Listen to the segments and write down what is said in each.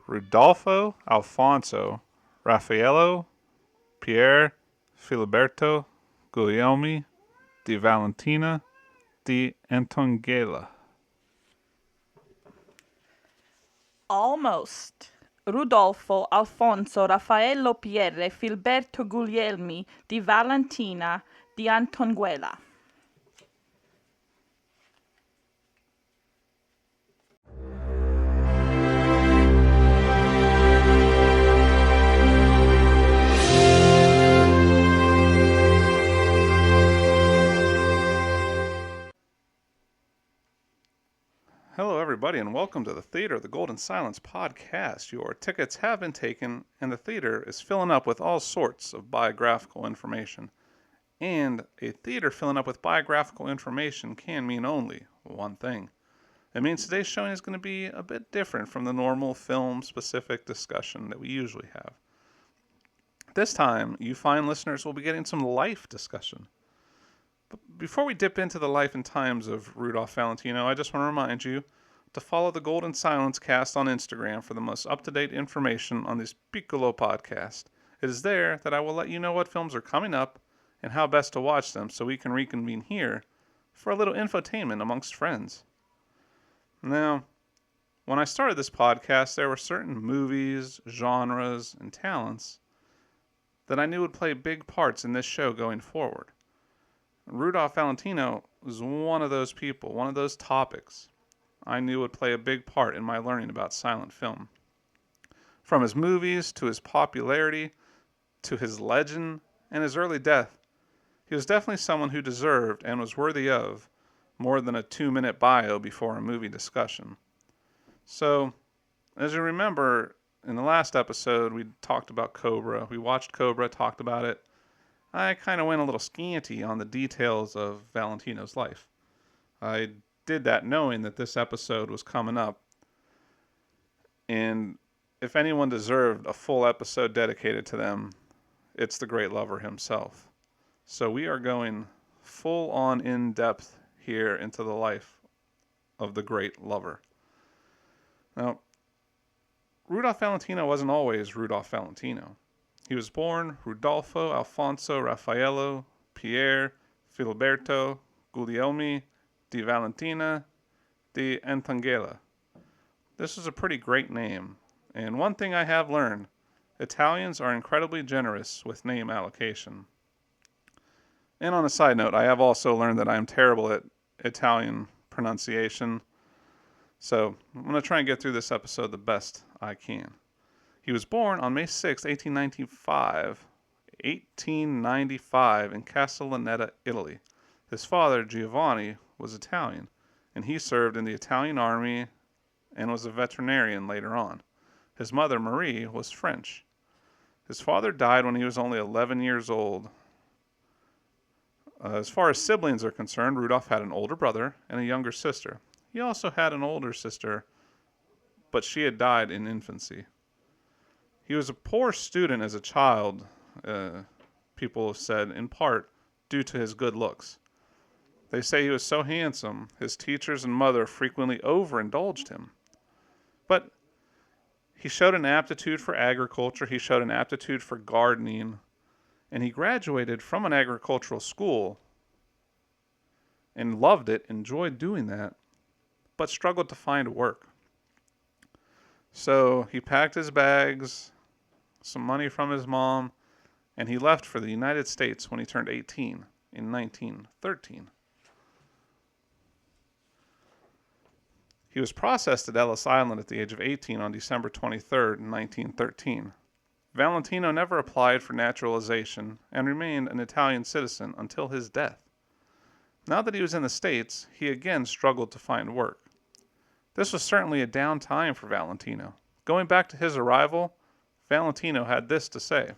Rudolfo Alfonso Raffaello Pier Filiberto Guglielmi di Valentina di Antongela. Almost. Rudolfo Alfonso Raffaello Pierre Filberto Guglielmi di Valentina di Antonguela. Hello, everybody, and welcome to the Theater of the Golden Silence podcast. Your tickets have been taken, and the theater is filling up with all sorts of biographical information. And a theater filling up with biographical information can mean only one thing. It means today's showing is going to be a bit different from the normal film-specific discussion that we usually have. This time, you fine listeners will be getting some life discussion. But before we dip into the life and times of Rudolph Valentino, I just want to remind you to follow the Golden Silence cast on Instagram for the most up-to-date information on this Piccolo podcast. It is there that I will let you know what films are coming up and how best to watch them so we can reconvene here for a little infotainment amongst friends. Now, when I started this podcast, there were certain movies, genres, and talents that I knew would play big parts in this show going forward. Rudolph Valentino was one of those people, one of those topics I knew would play a big part in my learning about silent film. From his movies to his popularity to his legend and his early death, he was definitely someone who deserved and was worthy of more than a 2-minute bio before a movie discussion. So, as you remember, in the last episode we talked about Cobra. We watched Cobra, talked about it. I kind of went a little scanty on the details of Valentino's life. I did that knowing that this episode was coming up. And if anyone deserved a full episode dedicated to them, it's the great lover himself. So we are going full on in depth here into the life of the great lover. Now, Rudolph Valentino wasn't always Rudolph Valentino. He was born Rudolfo Alfonso Raffaello Pier Filiberto Guglielmi di Valentina di Antongela. This is a pretty great name, and one thing I have learned, Italians are incredibly generous with name allocation. And on a side note, I have also learned that I am terrible at Italian pronunciation, so I'm going to try and get through this episode the best I can. He was born on May 6, 1895 in Castellaneta, Italy. His father, Giovanni, was Italian, and he served in the Italian army and was a veterinarian later on. His mother, Marie, was French. His father died when he was only 11 years old. As far as siblings are concerned, Rudolph had an older brother and a younger sister. He also had an older sister, but she had died in infancy. He was a poor student as a child, people have said, in part due to his good looks. They say he was so handsome, his teachers and mother frequently overindulged him. But he showed an aptitude for agriculture, he showed an aptitude for gardening, and he graduated from an agricultural school and loved it, enjoyed doing that, but struggled to find work. So he packed his bags, some money from his mom, and he left for the United States when he turned 18 in 1913. He was processed at Ellis Island at the age of 18 on December 23, 1913. Valentino never applied for naturalization and remained an Italian citizen until his death. Now that he was in the States, he again struggled to find work. This was certainly a down time for Valentino. Going back to his arrival, Valentino had this to say: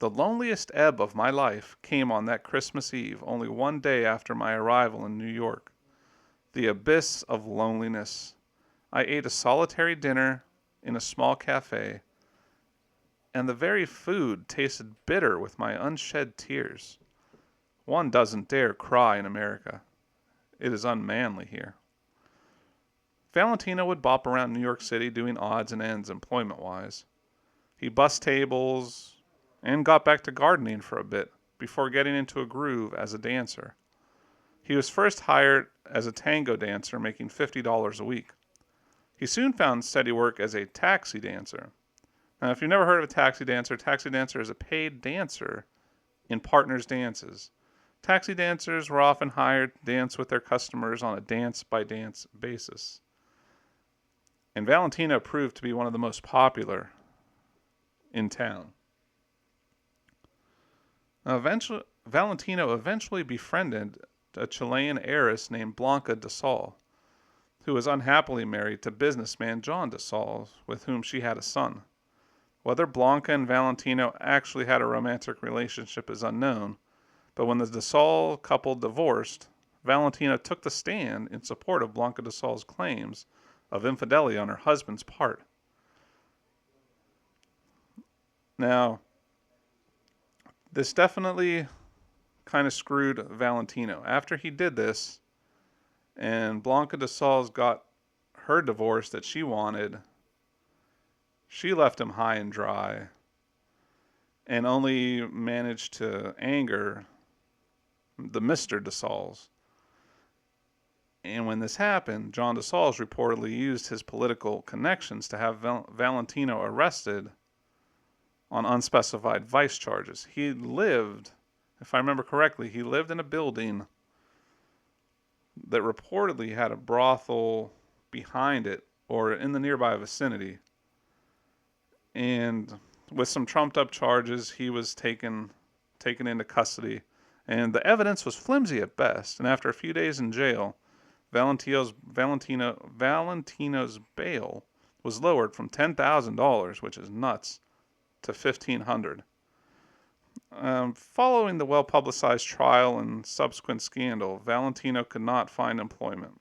"The loneliest ebb of my life came on that Christmas Eve, only one day after my arrival in New York. The abyss of loneliness. I ate a solitary dinner in a small cafe, and the very food tasted bitter with my unshed tears. One doesn't dare cry in America. It is unmanly here." Valentino would bop around New York City doing odds and ends employment-wise. He bussed tables and got back to gardening for a bit before getting into a groove as a dancer. He was first hired as a tango dancer, making $50 a week. He soon found steady work as a taxi dancer. Now, if you've never heard of a taxi dancer is a paid dancer in partners' dances. Taxi dancers were often hired to dance with their customers on a dance-by-dance basis. And Valentino proved to be one of the most popular in town. Now, Valentino eventually befriended a Chilean heiress named Blanca de Sol, who was unhappily married to businessman John de Sol, with whom she had a son. Whether Blanca and Valentino actually had a romantic relationship is unknown, but when the de Sol couple divorced, Valentino took the stand in support of Blanca de Sol's claims of infidelity on her husband's part. Now, this definitely kind of screwed Valentino. After he did this, and Blanca de Sol's got her divorce that she wanted, she left him high and dry and only managed to anger the Mr. de Sols. And when this happened, John de Sols reportedly used his political connections to have Valentino arrested on unspecified vice charges. He lived, if I remember correctly, he lived in a building that reportedly had a brothel behind it or in the nearby vicinity. And with some trumped up charges, he was taken into custody. And the evidence was flimsy at best. And after a few days in jail, Valentino's bail was lowered from $10,000, which is nuts, to $1,500. Following the well-publicized trial and subsequent scandal, Valentino could not find employment.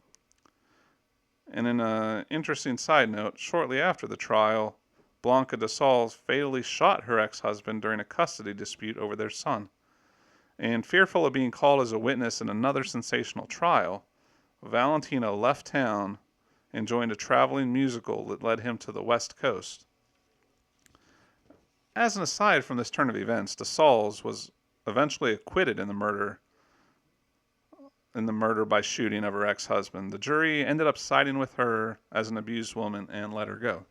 And in an interesting side note, shortly after the trial, Blanca de Sol fatally shot her ex-husband during a custody dispute over their son. And fearful of being called as a witness in another sensational trial, Valentino left town and joined a traveling musical that led him to the West Coast. As an aside from this turn of events, de Sols was eventually acquitted in the murder by shooting of her ex-husband. The jury ended up siding with her as an abused woman and let her go.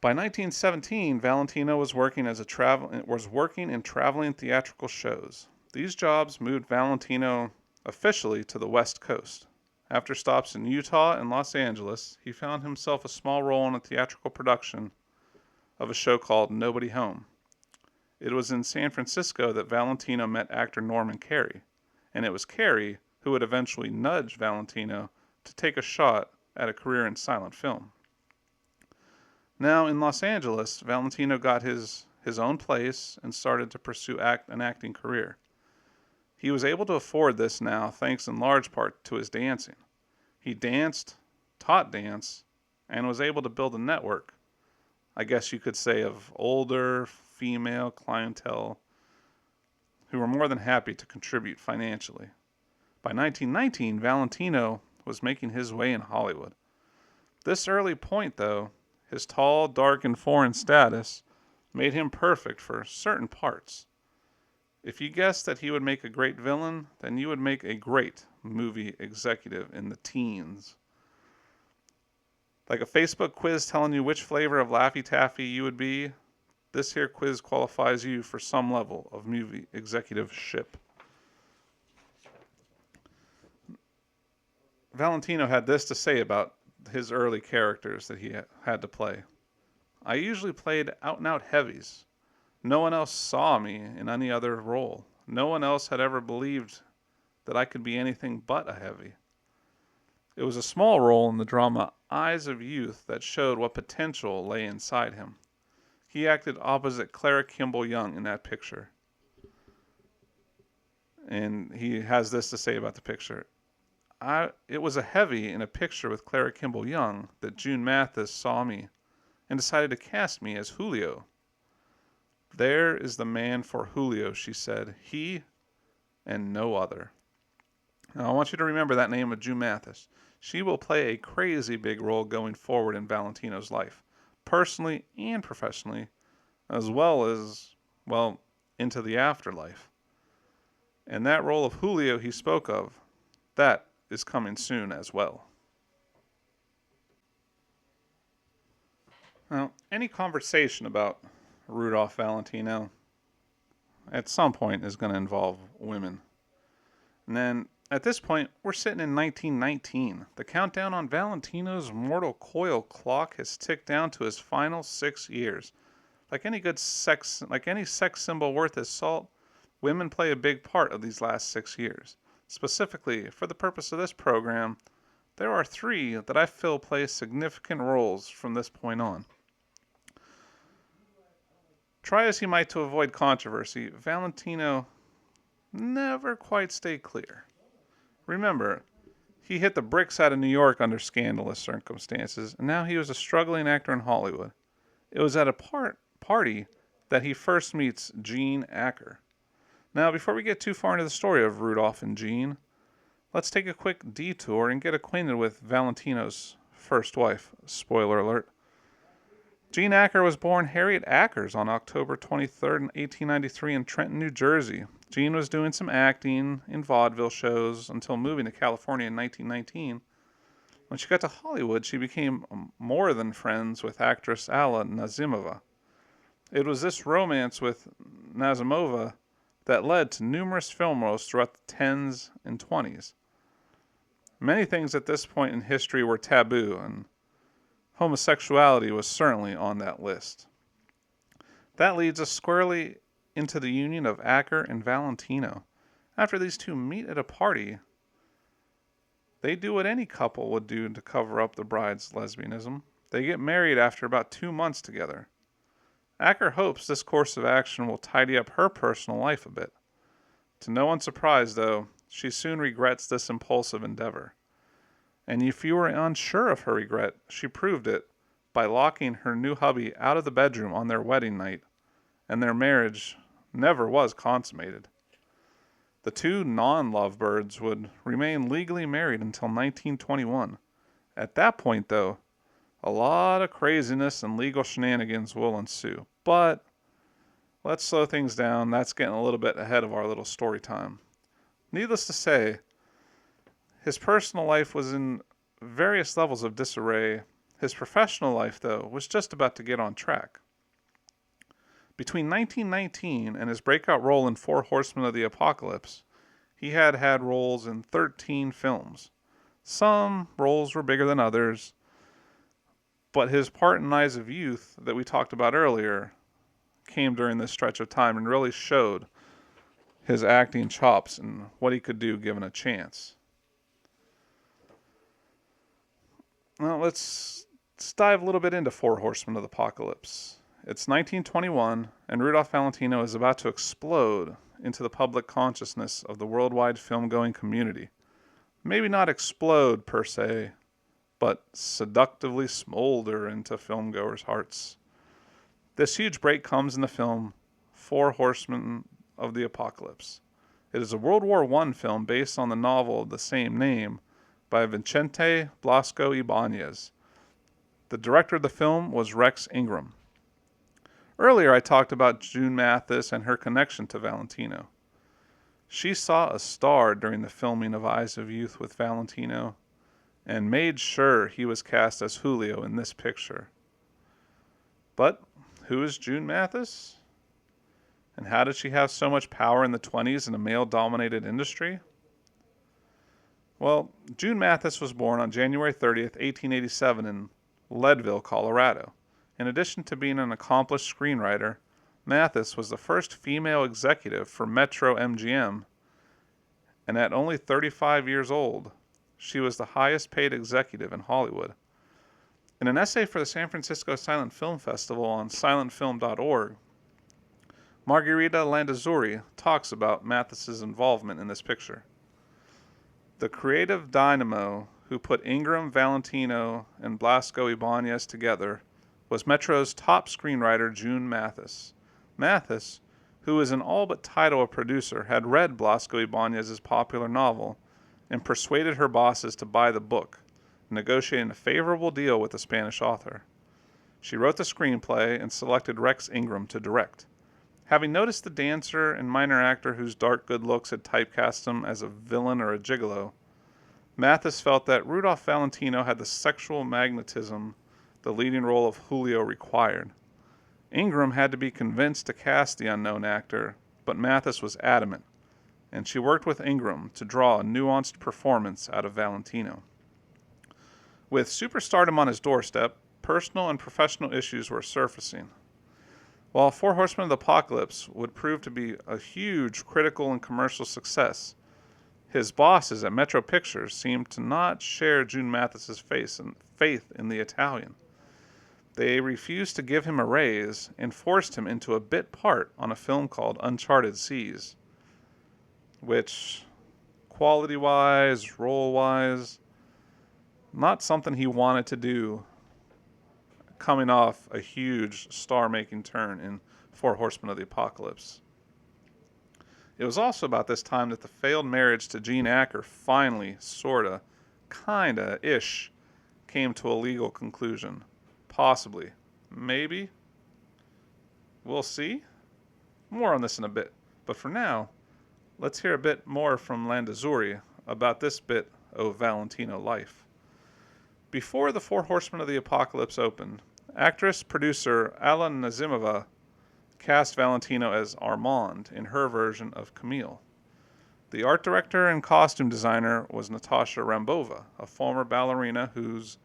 By 1917, Valentino was working in traveling theatrical shows. These jobs moved Valentino officially to the West Coast. After stops in Utah and Los Angeles, he found himself a small role in a theatrical production of a show called Nobody Home. It was in San Francisco that Valentino met actor Norman Carey, and it was Carey who would eventually nudge Valentino to take a shot at a career in silent film. Now, in Los Angeles, Valentino got his own place and started to pursue an acting career. He was able to afford this now thanks in large part to his dancing. He danced, taught dance, and was able to build a network, I guess you could say, of older female clientele who were more than happy to contribute financially. By 1919, Valentino was making his way in Hollywood. This early point, though, his tall, dark, and foreign status made him perfect for certain parts. If you guessed that he would make a great villain, then you would make a great movie executive in the teens. Like a Facebook quiz telling you which flavor of Laffy Taffy you would be, this here quiz qualifies you for some level of movie executive-ship. Valentino had this to say about his early characters that he had to play. I usually played out-and-out heavies. No one else saw me in any other role. No one else had ever believed that I could be anything but a heavy. It was a small role in the drama Eyes of Youth that showed what potential lay inside him. He acted opposite Clara Kimball Young in that picture. And he has this to say about the picture. It was a heavy in a picture with Clara Kimball Young that June Mathis saw me and decided to cast me as Julio. There is the man for Julio, she said. He and no other. Now, I want you to remember that name of June Mathis. She will play a crazy big role going forward in Valentino's life, personally and professionally, as well as, well, into the afterlife. And that role of Julio he spoke of, that is coming soon as well. Now, any conversation about Rudolph Valentino at some point is going to involve women. And then at this point, we're sitting in 1919. The countdown on Valentino's mortal coil clock has ticked down to his final 6 years. Like any sex symbol worth his salt, women play a big part of these last 6 years. Specifically, for the purpose of this program, there are 3 that I feel play significant roles from this point on. Try as he might to avoid controversy, Valentino never quite stayed clear. Remember, he hit the bricks out of New York under scandalous circumstances, and now he was a struggling actor in Hollywood. It was at a party that he first meets Jean Acker. Now, before we get too far into the story of Rudolph and Jean, let's take a quick detour and get acquainted with Valentino's first wife. Spoiler alert. Jean Acker was born Harriet Ackers on October 23, 1893 in Trenton, New Jersey. Jean was doing some acting in vaudeville shows until moving to California in 1919. When she got to Hollywood, she became more than friends with actress Alla Nazimova. It was this romance with Nazimova that led to numerous film roles throughout the 10s and 20s. Many things at this point in history were taboo, and homosexuality was certainly on that list. That leads us squarely into the union of Acker and Valentino. After these two meet at a party, they do what any couple would do to cover up the bride's lesbianism. They get married after about 2 months together. Acker hopes this course of action will tidy up her personal life a bit. To no one's surprise, though, she soon regrets this impulsive endeavor. And if you were unsure of her regret, she proved it by locking her new hubby out of the bedroom on their wedding night, and their marriage never was consummated. The two non-lovebirds would remain legally married until 1921. At that point, though, a lot of craziness and legal shenanigans will ensue. But let's slow things down. That's getting a little bit ahead of our little story time. Needless to say, his personal life was in various levels of disarray. His professional life, though, was just about to get on track. Between 1919 and his breakout role in Four Horsemen of the Apocalypse, he had roles in 13 films. Some roles were bigger than others, but his part in Eyes of Youth that we talked about earlier came during this stretch of time and really showed his acting chops and what he could do given a chance. Now let's dive a little bit into Four Horsemen of the Apocalypse. It's 1921, and Rudolph Valentino is about to explode into the public consciousness of the worldwide film-going community. Maybe not explode per se, but seductively smolder into filmgoers' hearts. This huge break comes in the film Four Horsemen of the Apocalypse. It is a World War I film based on the novel of the same name by Vicente Blasco Ibanez. The director of the film was Rex Ingram. Earlier I talked about June Mathis and her connection to Valentino. She saw a star during the filming of Eyes of Youth with Valentino and made sure he was cast as Julio in this picture. But who is June Mathis? And how did she have so much power in the 20s in a male-dominated industry? Well, June Mathis was born on January 30th, 1887 in Leadville, Colorado. In addition to being an accomplished screenwriter, Mathis was the first female executive for Metro MGM, and at only 35 years old, she was the highest paid executive in Hollywood. In an essay for the San Francisco Silent Film Festival on silentfilm.org, Margarita Landazzuri talks about Mathis's involvement in this picture. The creative dynamo who put Ingram, Valentino, and Blasco Ibanez together was Metro's top screenwriter June Mathis. Mathis, who was in all but title a producer, had read Blasco Ibanez's popular novel and persuaded her bosses to buy the book, negotiating a favorable deal with the Spanish author. She wrote the screenplay and selected Rex Ingram to direct. Having noticed the dancer and minor actor whose dark good looks had typecast him as a villain or a gigolo, Mathis felt that Rudolph Valentino had the sexual magnetism the leading role of Julio required. Ingram had to be convinced to cast the unknown actor, but Mathis was adamant, and she worked with Ingram to draw a nuanced performance out of Valentino. With superstardom on his doorstep, personal and professional issues were surfacing. While Four Horsemen of the Apocalypse would prove to be a huge critical and commercial success, his bosses at Metro Pictures seemed to not share June Mathis's faith in the Italian. They refused to give him a raise and forced him into a bit part on a film called Uncharted Seas, which, quality-wise, role-wise, not something he wanted to do, coming off a huge star-making turn in Four Horsemen of the Apocalypse. It was also about this time that the failed marriage to Gene Acker finally, sorta, kinda-ish, came to a legal conclusion. Possibly. Maybe. We'll see. More on this in a bit. But for now, let's hear a bit more from Landazuri about this bit of Valentino life. Before the Four Horsemen of the Apocalypse opened, actress-producer Alla Nazimova cast Valentino as Armand in her version of Camille. The art director and costume designer was Natasha Rambova, a former ballerina whose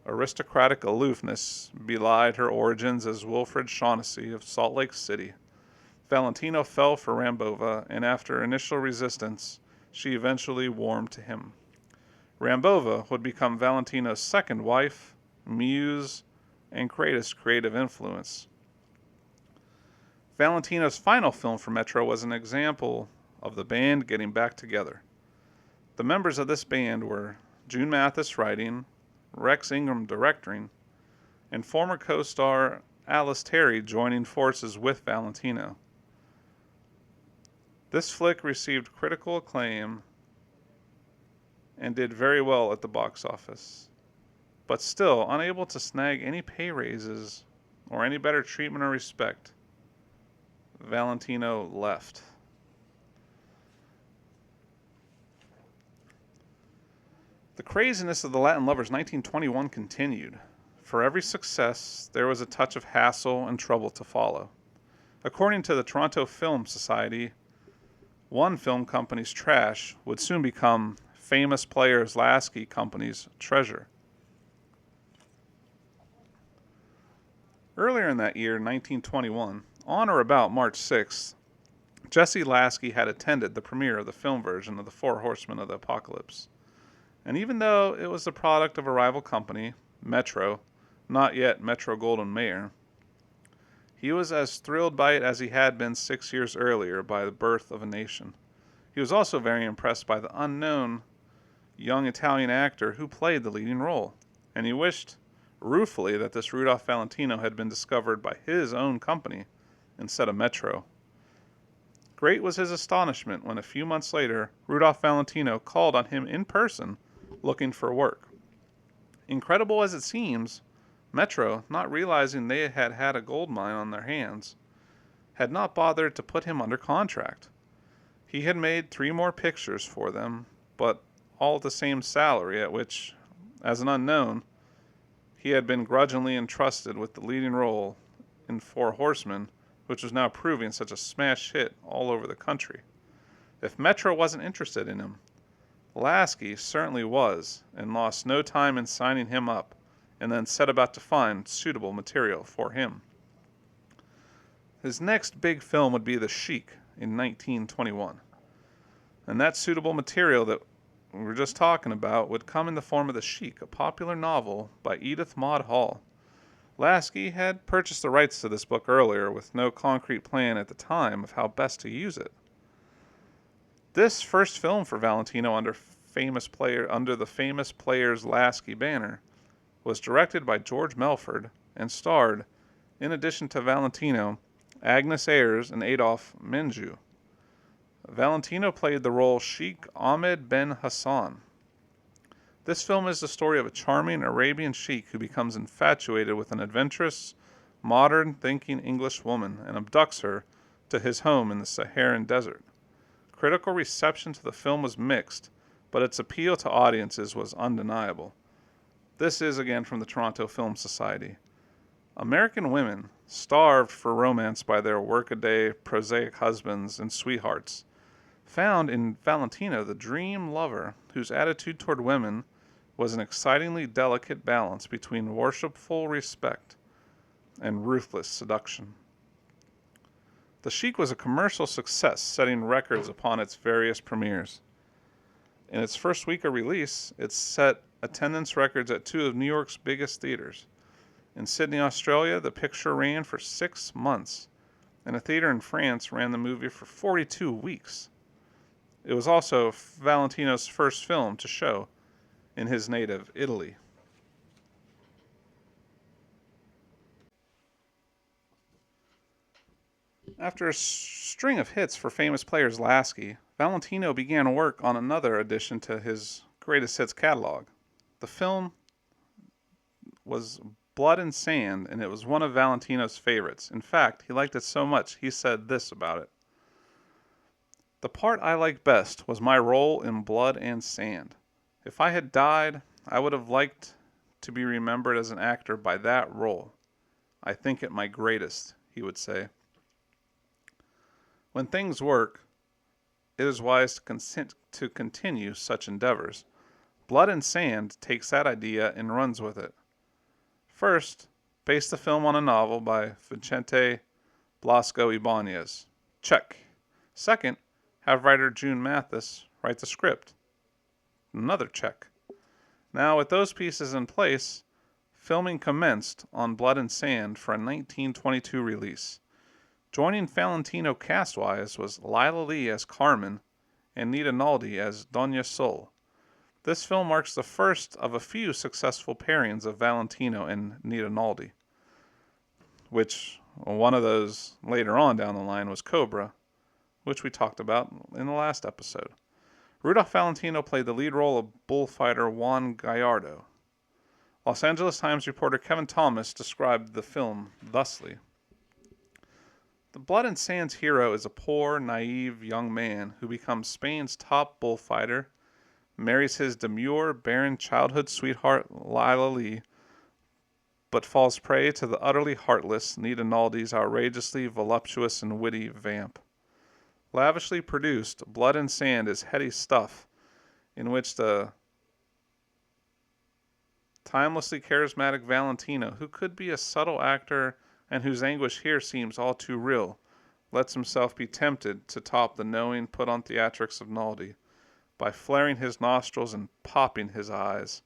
aristocratic aloofness belied her origins as Wilfred Shaughnessy of Salt Lake City. Valentino fell for Rambova, and after initial resistance, she eventually warmed to him. Rambova would become Valentino's second wife, muse, and greatest creative influence. Valentino's final film for Metro was an example of the band getting back together. The members of this band were June Mathis writing, Rex Ingram directing, and former co-star Alice Terry joining forces with Valentino. This flick received critical acclaim and did very well at the box office, but still unable to snag any pay raises or any better treatment or respect. Valentino left. The craziness of the Latin Lovers 1921 continued. For every success, there was a touch of hassle and trouble to follow. According to the Toronto Film Society, one film company's trash would soon become Famous Players Lasky Company's treasure. Earlier in that year, 1921, on or about March 6th, Jesse Lasky had attended the premiere of the film version of the Four Horsemen of the Apocalypse. And even though it was the product of a rival company, Metro, not yet Metro Goldwyn Mayer, he was as thrilled by it as he had been 6 years earlier by the birth of a nation. He was also very impressed by the unknown young Italian actor who played the leading role, and he wished ruefully that this Rudolph Valentino had been discovered by his own company instead of Metro. Great was his astonishment when a few months later, Rudolph Valentino called on him in person looking for work. Incredible as it seems, Metro, not realizing they had had a gold mine on their hands, had not bothered to put him under contract. He had made 3 more pictures for them, but all at the same salary at which, as an unknown, he had been grudgingly entrusted with the leading role in Four Horsemen, which was now proving such a smash hit all over the country. If Metro wasn't interested in him, Lasky certainly was, and lost no time in signing him up, and then set about to find suitable material for him. His next big film would be The Sheik in 1921. And that suitable material that we were just talking about would come in the form of The Sheik, a popular novel by Edith Maud Hall. Lasky had purchased the rights to this book earlier with no concrete plan at the time of how best to use it. This first film for Valentino under the Famous Players Lasky banner was directed by George Melford and starred, in addition to Valentino, Agnes Ayres and Adolphe Menjou. Valentino played the role Sheik Ahmed Ben Hassan. This film is the story of a charming Arabian sheik who becomes infatuated with an adventurous, modern thinking English woman and abducts her to his home in the Saharan desert. Critical reception to the film was mixed, but its appeal to audiences was undeniable. This is again from the Toronto Film Society. American women, starved for romance by their workaday, prosaic husbands and sweethearts, found in Valentino the dream lover whose attitude toward women was an excitingly delicate balance between worshipful respect and ruthless seduction. The Sheik was a commercial success, setting records upon its various premieres. In its first week of release, it set attendance records at two of New York's biggest theaters. In Sydney, Australia, the picture ran for 6 months, and a theater in France ran the movie for 42 weeks. It was also Valentino's first film to show in his native Italy. After a string of hits for famous players Lasky, Valentino began work on another addition to his greatest hits catalog. The film was Blood and Sand, and it was one of Valentino's favorites. In fact, he liked it so much he said this about it. The part I liked best was my role in Blood and Sand. If I had died, I would have liked to be remembered as an actor by that role. I think it my greatest, he would say. When things work, it is wise to continue such endeavors. Blood and Sand takes that idea and runs with it. First, base the film on a novel by Vicente Blasco Ibáñez. Check. Second, have writer June Mathis write the script. Another check. Now, with those pieces in place, filming commenced on Blood and Sand for a 1922 release. Joining Valentino cast-wise was Lila Lee as Carmen and Nita Naldi as Doña Sol. This film marks the first of a few successful pairings of Valentino and Nita Naldi, which one of those later on down the line was Cobra, which we talked about in the last episode. Rudolph Valentino played the lead role of bullfighter Juan Gallardo. Los Angeles Times reporter Kevin Thomas described the film thusly. The Blood and Sands hero is a poor, naive young man who becomes Spain's top bullfighter, marries his demure, barren childhood sweetheart Lila Lee, but falls prey to the utterly heartless Nita Naldi's outrageously voluptuous and witty vamp. Lavishly produced, Blood and Sand is heady stuff in which the timelessly charismatic Valentino, who could be a subtle actor and whose anguish here seems all too real, lets himself be tempted to top the knowing put-on theatrics of Naldi by flaring his nostrils and popping his eyes.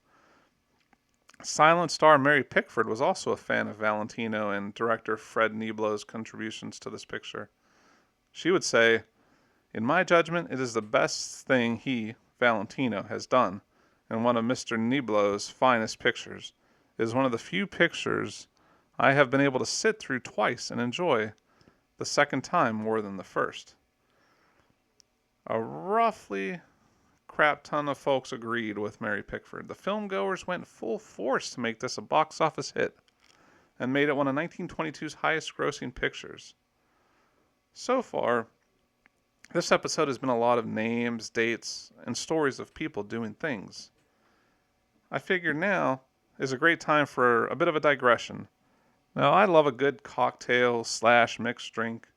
Silent star Mary Pickford was also a fan of Valentino and director Fred Nieblo's contributions to this picture. She would say, "In my judgment, it is the best thing he, Valentino, has done, and one of Mr. Nieblo's finest pictures. It is one of the few pictures I have been able to sit through twice and enjoy the second time more than the first." A roughly crap ton of folks agreed with Mary Pickford. The filmgoers went full force to make this a box office hit and made it one of 1922's highest grossing pictures. So far, this episode has been a lot of names, dates, and stories of people doing things. I figure now is a great time for a bit of a digression. Now, I love a good cocktail / mixed drink,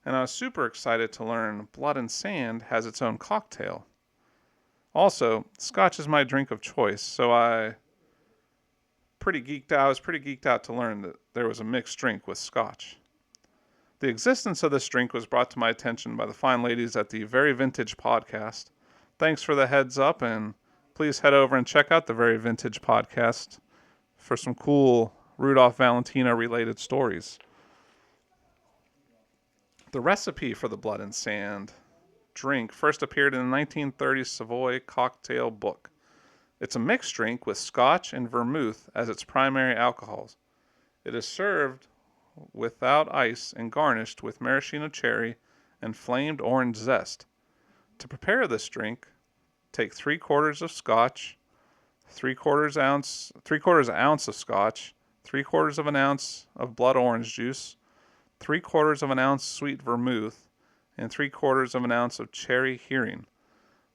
and I was super excited to learn Blood and Sand has its own cocktail. Also, Scotch is my drink of choice, so I was pretty geeked out to learn that there was a mixed drink with Scotch. The existence of this drink was brought to my attention by the fine ladies at the Very Vintage Podcast. Thanks for the heads up, and please head over and check out the Very Vintage Podcast for some cool Rudolph Valentino related stories. The recipe for the Blood and Sand drink first appeared in the 1930s Savoy cocktail book. It's a mixed drink with Scotch and vermouth as its primary alcohols. It is served without ice and garnished with maraschino cherry and flamed orange zest. To prepare this drink, take 3/4 of Scotch, three quarters ounce of scotch, 3/4 of an ounce of blood orange juice, 3/4 of an ounce sweet vermouth, and 3/4 of an ounce of cherry heering.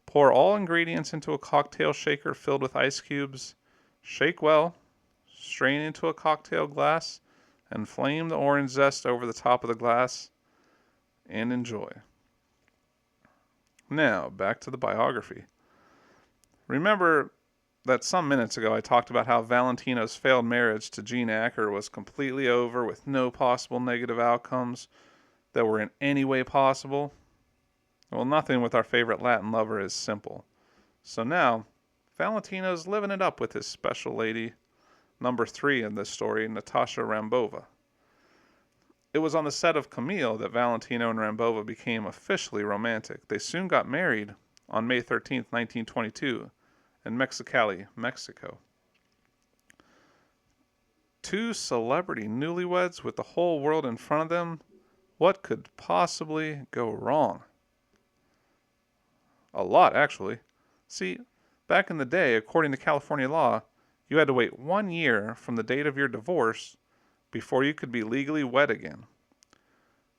Pour all ingredients into a cocktail shaker filled with ice cubes. Shake well, strain into a cocktail glass, and flame the orange zest over the top of the glass, and enjoy. Now, back to the biography. Remember that some minutes ago I talked about how Valentino's failed marriage to Jean Acker was completely over with no possible negative outcomes that were in any way possible? Well, nothing with our favorite Latin lover is simple. So now, Valentino's living it up with his special lady, number 3 in this story, Natasha Rambova. It was on the set of Camille that Valentino and Rambova became officially romantic. They soon got married on May 13, 1922, in Mexicali, Mexico. 2 celebrity newlyweds with the whole world in front of them. What could possibly go wrong? A lot, actually. See, back in the day, according to California law, you had to wait 1 year from the date of your divorce before you could be legally wed again.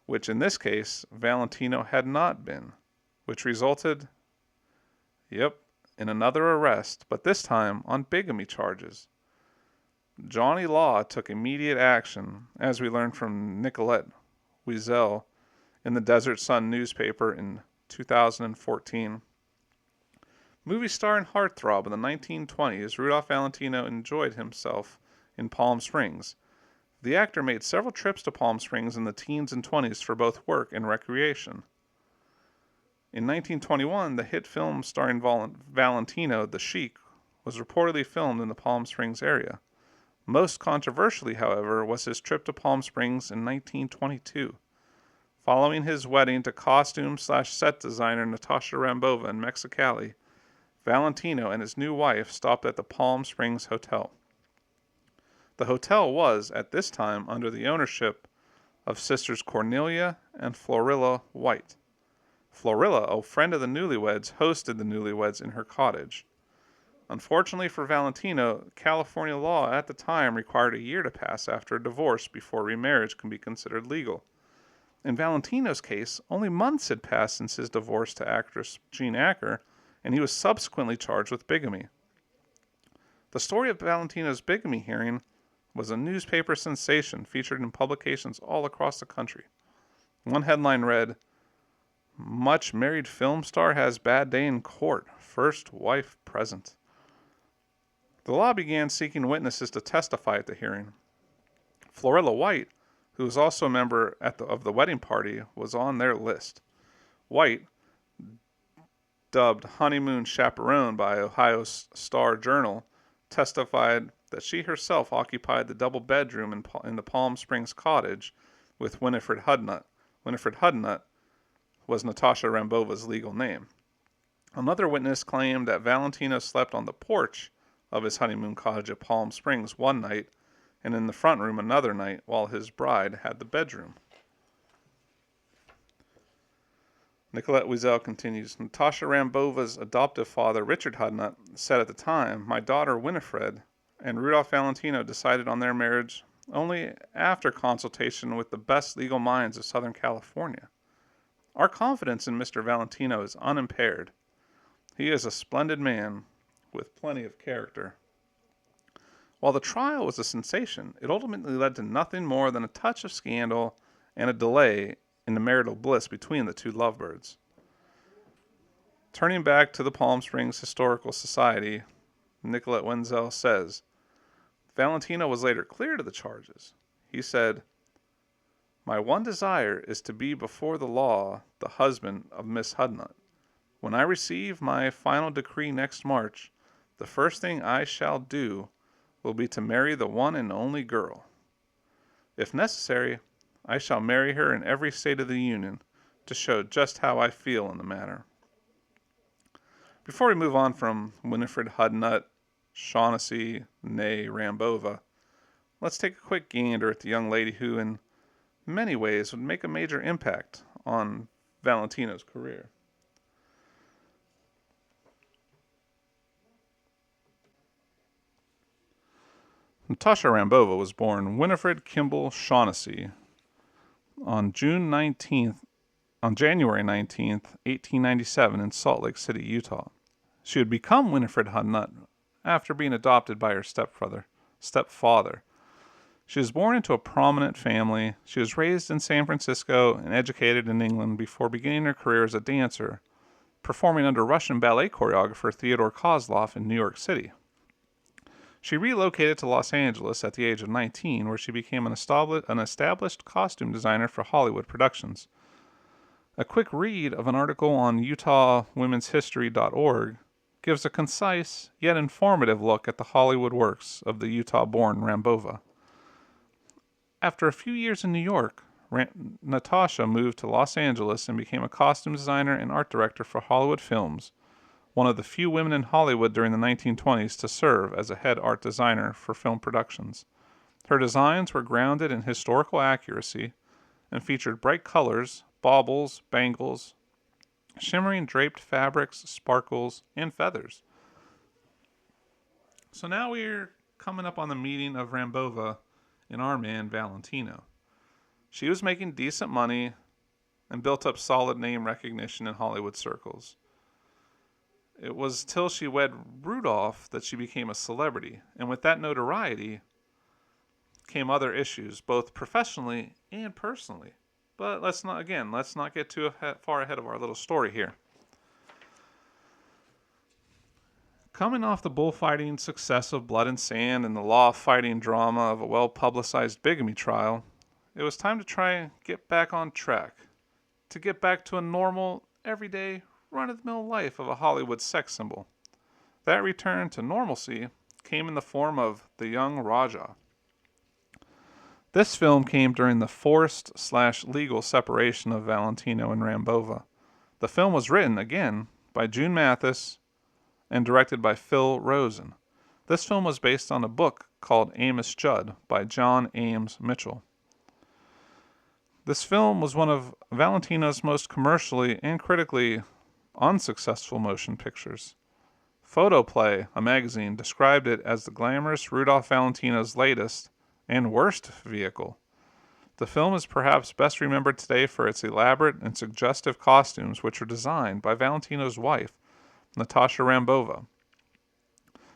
Which in this case, Valentino had not been. Which resulted, in another arrest, but this time on bigamy charges. Johnny Law took immediate action, as we learned from Nicolette Wiesel in the Desert Sun newspaper in 2014. Movie star and heartthrob in the 1920s, Rudolph Valentino enjoyed himself in Palm Springs. The actor made several trips to Palm Springs in the teens and 20s for both work and recreation. In 1921, the hit film starring Valentino, The Sheik, was reportedly filmed in the Palm Springs area. Most controversially, however, was his trip to Palm Springs in 1922. Following his wedding to costume/set designer Natasha Rambova in Mexicali, Valentino and his new wife stopped at the Palm Springs Hotel. The hotel was, at this time, under the ownership of sisters Cornelia and Florilla White. Florilla, a friend of the newlyweds, hosted the newlyweds in her cottage. Unfortunately for Valentino, California law at the time required a year to pass after a divorce before remarriage can be considered legal. In Valentino's case, only months had passed since his divorce to actress Jean Acker, and he was subsequently charged with bigamy. The story of Valentino's bigamy hearing was a newspaper sensation featured in publications all across the country. One headline read, "Much married film star has bad day in court. First wife present." The law began seeking witnesses to testify at the hearing. Florilla White, who was also a member of the wedding party, was on their list. White, dubbed honeymoon chaperone by Ohio Star Journal, testified that she herself occupied the double bedroom in the Palm Springs cottage with Winifred Hudnut. Winifred Hudnut was Natasha Rambova's legal name. Another witness claimed that Valentino slept on the porch of his honeymoon cottage at Palm Springs one night and in the front room another night while his bride had the bedroom. Nicolette Wiesel continues, Natasha Rambova's adoptive father, Richard Hudnut, said at the time, "My daughter Winifred and Rudolph Valentino decided on their marriage only after consultation with the best legal minds of Southern California. Our confidence in Mr. Valentino is unimpaired. He is a splendid man with plenty of character." While the trial was a sensation, it ultimately led to nothing more than a touch of scandal and a delay in the marital bliss between the two lovebirds. Turning back to the Palm Springs Historical Society, Nicolette Wenzel says, Valentino was later cleared of the charges. He said, "My one desire is to be before the law the husband of Miss Hudnut. When I receive my final decree next March, the first thing I shall do will be to marry the one and only girl. If necessary, I shall marry her in every state of the Union to show just how I feel in the matter." Before we move on from Winifred Hudnut, Shaughnessy, née Rambova, let's take a quick gander at the young lady who, in many ways, would make a major impact on Valentino's career. Natasha Rambova was born Winifred Kimball Shaughnessy on January 19th, 1897 in Salt Lake City, Utah. She would become Winifred Hudnut after being adopted by her stepfather. She was born into a prominent family. She was raised in San Francisco and educated in England before beginning her career as a dancer, performing under Russian ballet choreographer Theodore Kozlov in New York City. She relocated to Los Angeles at the age of 19, where she became an established costume designer for Hollywood productions. A quick read of an article on UtahWomen'sHistory.org gives a concise yet informative look at the Hollywood works of the Utah-born Rambova. After a few years in New York, Natasha moved to Los Angeles and became a costume designer and art director for Hollywood Films, one of the few women in Hollywood during the 1920s to serve as a head art designer for film productions. Her designs were grounded in historical accuracy and featured bright colors, baubles, bangles, shimmering draped fabrics, sparkles, and feathers. So now we're coming up on the meeting of Rambova and our man Valentino. She was making decent money and built up solid name recognition in Hollywood circles. It was till she wed Rudolph that she became a celebrity, and with that notoriety came other issues, both professionally and personally. But let's not get too far ahead of our little story here. Coming off the bullfighting success of Blood and Sand and the law-fighting drama of a well-publicized bigamy trial, it was time to try and get back on track, to get back to a normal, everyday, run-of-the-mill life of a Hollywood sex symbol. That return to normalcy came in the form of The Young Rajah. This film came during the forced/legal separation of Valentino and Rambova. The film was written, again, by June Mathis and directed by Phil Rosen. This film was based on a book called Amos Judd by John Ames Mitchell. This film was one of Valentino's most commercially and critically unsuccessful motion pictures. Photoplay, a magazine, described it as the glamorous Rudolph Valentino's latest and worst vehicle. The film is perhaps best remembered today for its elaborate and suggestive costumes, which were designed by Valentino's wife, Natasha Rambova.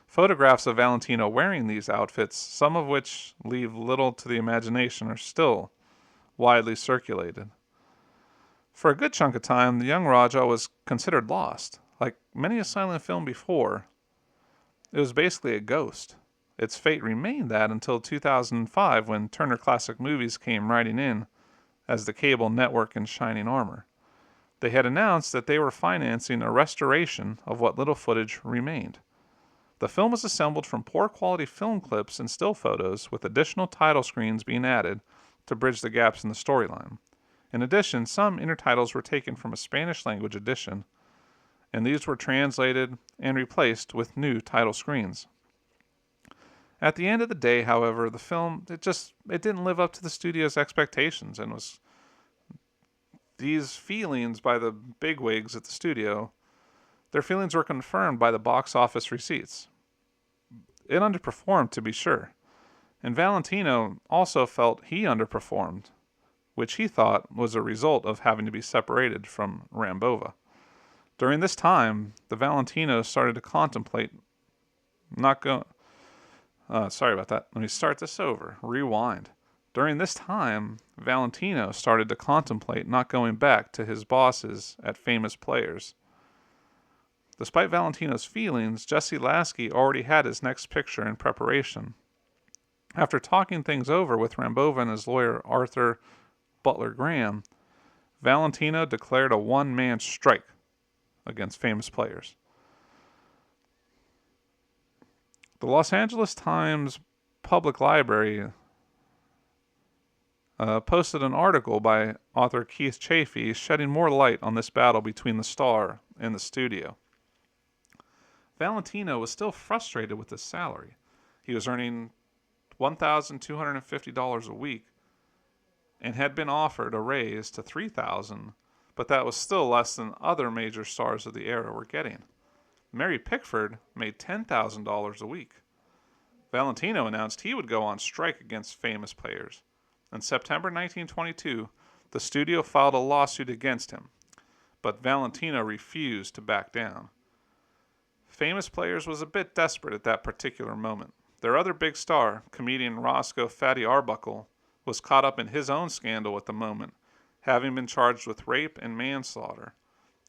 Photographs of Valentino wearing these outfits, some of which leave little to the imagination, are still widely circulated. For a good chunk of time, The Young Rajah was considered lost. Like many a silent film before, it was basically a ghost. Its fate remained that until 2005, when Turner Classic Movies came riding in as the cable network in shining armor. They had announced that they were financing a restoration of what little footage remained. The film was assembled from poor quality film clips and still photos, with additional title screens being added to bridge the gaps in the storyline. In addition, some intertitles were taken from a Spanish language edition, and these were translated and replaced with new title screens. At the end of the day, however, the film it didn't live up to the studio's expectations, and was these feelings by the bigwigs at the studio, their feelings were confirmed by the box office receipts. It underperformed, to be sure, and Valentino also felt he underperformed, which he thought was a result of having to be separated from Rambova. During this time, the Valentinos started to contemplate not going. Sorry about that. Let me start this over. Rewind. During this time, Valentino started to contemplate not going back to his bosses at Famous Players. Despite Valentino's feelings, Jesse Lasky already had his next picture in preparation. After talking things over with Rambova and his lawyer Arthur Butler Graham, Valentino declared a one-man strike against Famous Players. The Los Angeles Times Public Library posted an article by author Keith Chafee shedding more light on this battle between the star and the studio. Valentino was still frustrated with his salary. He was earning $1,250 a week and had been offered a raise to $3,000, but that was still less than other major stars of the era were getting. Mary Pickford made $10,000 a week. Valentino announced he would go on strike against Famous Players. In September 1922, the studio filed a lawsuit against him, but Valentino refused to back down. Famous Players was a bit desperate at that particular moment. Their other big star, comedian Roscoe Fatty Arbuckle, was caught up in his own scandal at the moment, having been charged with rape and manslaughter.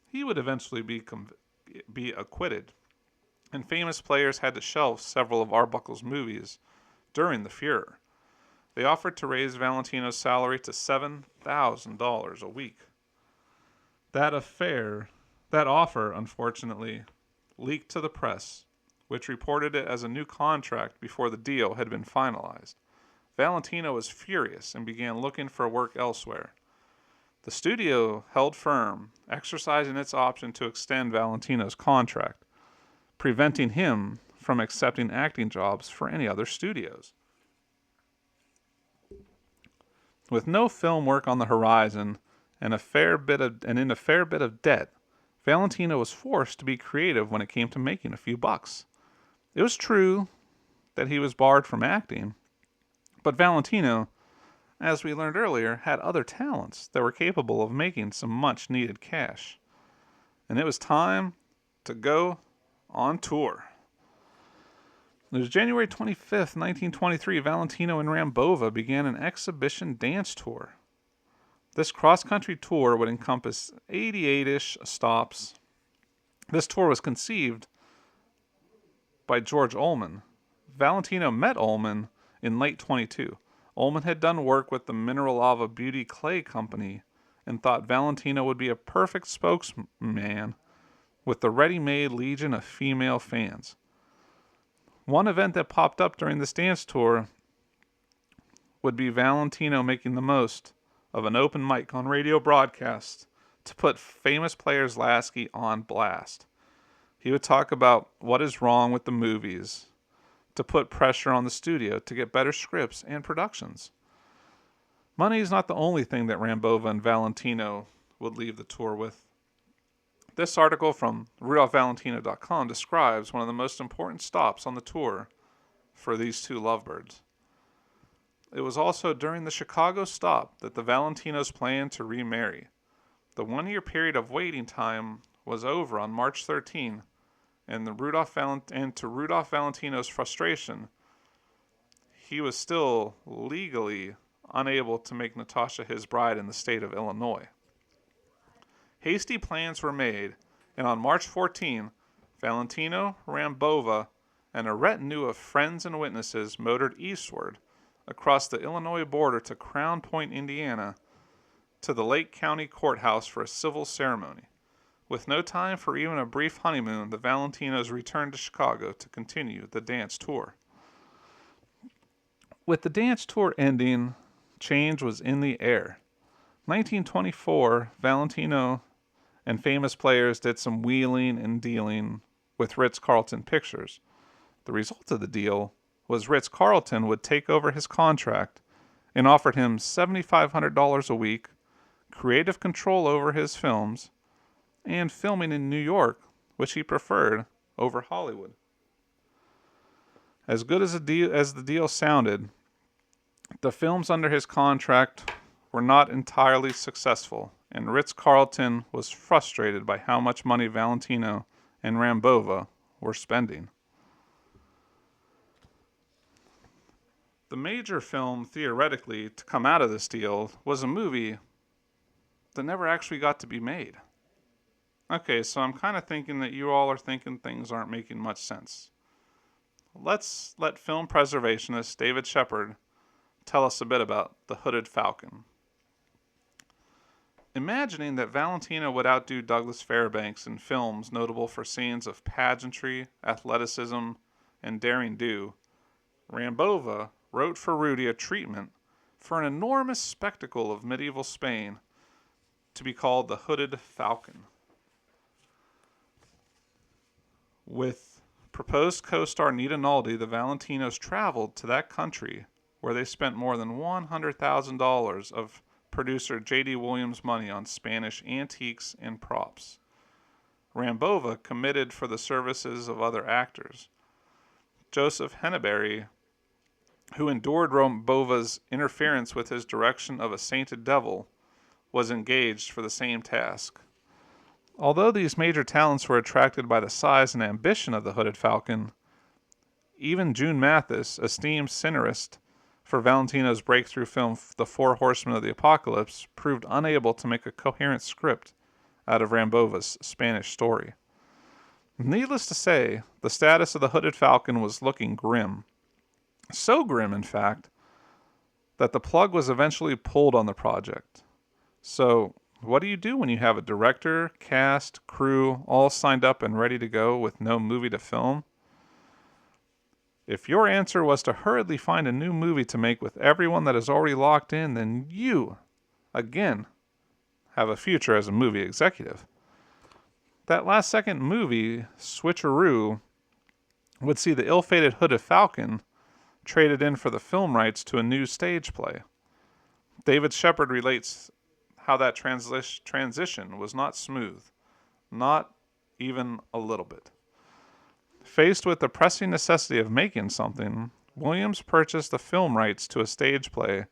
He would eventually be acquitted, and Famous Players had to shelve several of Arbuckle's movies during the furor. They offered to raise Valentino's salary to $7,000 a week. That offer, unfortunately, leaked to the press, which reported it as a new contract before the deal had been finalized. Valentino was furious and began looking for work elsewhere. The studio held firm, exercising its option to extend Valentino's contract, preventing him from accepting acting jobs for any other studios. With no film work on the horizon and in a fair bit of debt, Valentino was forced to be creative when it came to making a few bucks. It was true that he was barred from acting, but Valentino, as we learned earlier, had other talents that were capable of making some much needed cash. And it was time to go on tour. It was January 25th, 1923, Valentino and Rambova began an exhibition dance tour. This cross-country tour would encompass 88-ish stops. This tour was conceived by George Ullman. Valentino met Ullman in late 22. Ullman had done work with the Mineral Lava Beauty Clay Company and thought Valentino would be a perfect spokesman with the ready-made legion of female fans. One event that popped up during this dance tour would be Valentino making the most of an open mic on radio broadcast to put Famous Players Lasky on blast. He would talk about what is wrong with the movies, to put pressure on the studio to get better scripts and productions. Money is not the only thing that Rambova and Valentino would leave the tour with. This article from RudolphValentino.com describes one of the most important stops on the tour for these two lovebirds. It was also during the Chicago stop that the Valentinos planned to remarry. The 1-year period of waiting time was over on March 13, and to Rudolph Valentino's frustration, he was still legally unable to make Natasha his bride in the state of Illinois. Hasty plans were made, and on March 14, Valentino, Rambova, and a retinue of friends and witnesses motored eastward across the Illinois border to Crown Point, Indiana, to the Lake County Courthouse for a civil ceremony. With no time for even a brief honeymoon, the Valentinos returned to Chicago to continue the dance tour. With the dance tour ending, change was in the air. 1924, Valentino and Famous Players did some wheeling and dealing with Ritz-Carlton Pictures. The result of the deal was Ritz-Carlton would take over his contract and offered him $7,500 a week, creative control over his films, and filming in New York, which he preferred over Hollywood. As good as the deal sounded, the films under his contract were not entirely successful, and Ritz-Carlton was frustrated by how much money Valentino and Rambova were spending. The major film, theoretically, to come out of this deal was a movie that never actually got to be made. Okay, so I'm kind of thinking that you all are thinking things aren't making much sense. Let's let film preservationist David Shepard tell us a bit about The Hooded Falcon. Imagining that Valentino would outdo Douglas Fairbanks in films notable for scenes of pageantry, athleticism, and daring do, Rambova wrote for Rudy a treatment for an enormous spectacle of medieval Spain to be called The Hooded Falcon. With proposed co-star Nita Naldi, the Valentinos traveled to that country where they spent more than $100,000 of producer J.D. Williams' money on Spanish antiques and props. Rambova committed for the services of other actors. Joseph Henneberry, who endured Rambova's interference with his direction of A Sainted Devil, was engaged for the same task. Although these major talents were attracted by the size and ambition of the Hooded Falcon, even June Mathis, esteemed scenarist for Valentino's breakthrough film The Four Horsemen of the Apocalypse, proved unable to make a coherent script out of Rambova's Spanish story. Needless to say, the status of the Hooded Falcon was looking grim. So grim, in fact, that the plug was eventually pulled on the project. So, what do you do when you have a director, cast, crew, all signed up and ready to go with no movie to film? If your answer was to hurriedly find a new movie to make with everyone that is already locked in, then you, again, have a future as a movie executive. That last second movie, Switcheroo, would see the ill-fated Hooded Falcon traded in for the film rights to a new stage play. David Shepard relates how that transition was not smooth, not even a little bit. Faced with the pressing necessity of making something, Williams purchased the film rights to a stage play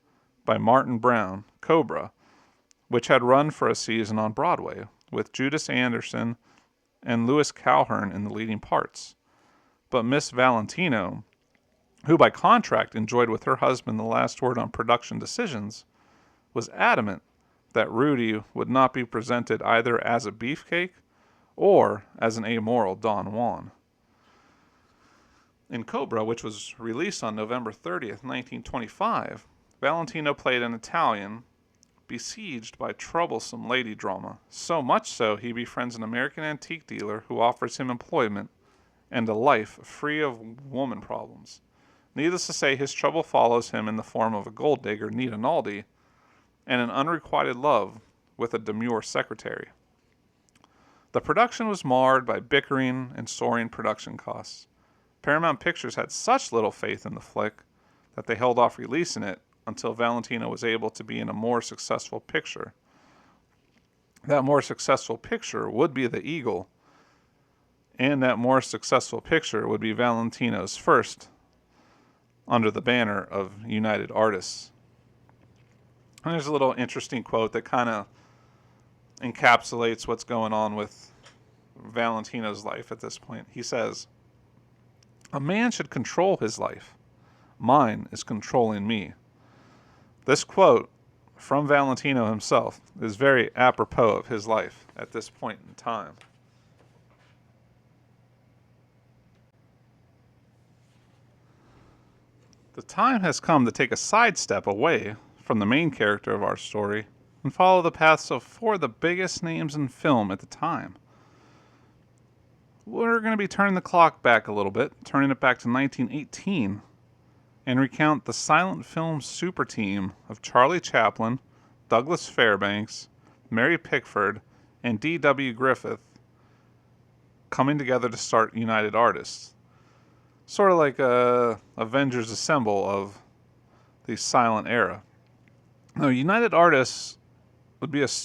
by Martin Brown, Cobra, which had run for a season on Broadway, with Judas Anderson and Lewis Calhern in the leading parts. But Miss Valentino, who by contract enjoyed with her husband the last word on production decisions, was adamant that Rudy would not be presented either as a beefcake or as an amoral Don Juan. In Cobra, which was released on November 30th, 1925, Valentino played an Italian besieged by troublesome lady drama, so much so he befriends an American antique dealer who offers him employment and a life free of woman problems. Needless to say, his trouble follows him in the form of a gold digger, Nita Naldi, and an unrequited love with a demure secretary. The production was marred by bickering and soaring production costs. Paramount Pictures had such little faith in the flick that they held off releasing it until Valentino was able to be in a more successful picture. That more successful picture would be The Eagle, and that more successful picture would be Valentino's first under the banner of United Artists. And there's a little interesting quote that kind of encapsulates what's going on with Valentino's life at this point. He says, "A man should control his life. Mine is controlling me." This quote from Valentino himself is very apropos of his life at this point in time. The time has come to take a sidestep away from the main character of our story and follow the paths of four of the biggest names in film at the time. We're going to be turning the clock back a little bit, turning it back to 1918, and recount the silent film super team of Charlie Chaplin, Douglas Fairbanks, Mary Pickford, and D.W. Griffith coming together to start United Artists. Sort of like a Avengers Assemble of the silent era. Now, United Artists would be was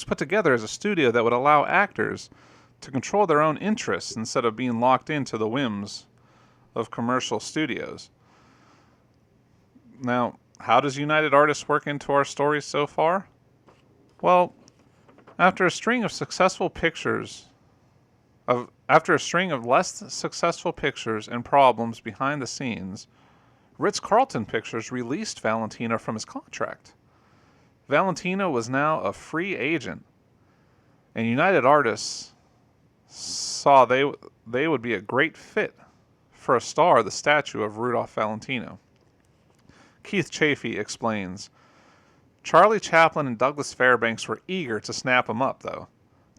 put together as a studio that would allow actors to control their own interests instead of being locked into the whims of commercial studios. Now, how does United Artists work into our story so far? Well, after a string of less successful pictures and problems behind the scenes, Ritz-Carlton Pictures released Valentino from his contract. Valentino was now a free agent, and United Artists saw they would be a great fit for a star the statue of Rudolph Valentino. Keith Chafee explains, "Charlie Chaplin and Douglas Fairbanks were eager to snap him up, though.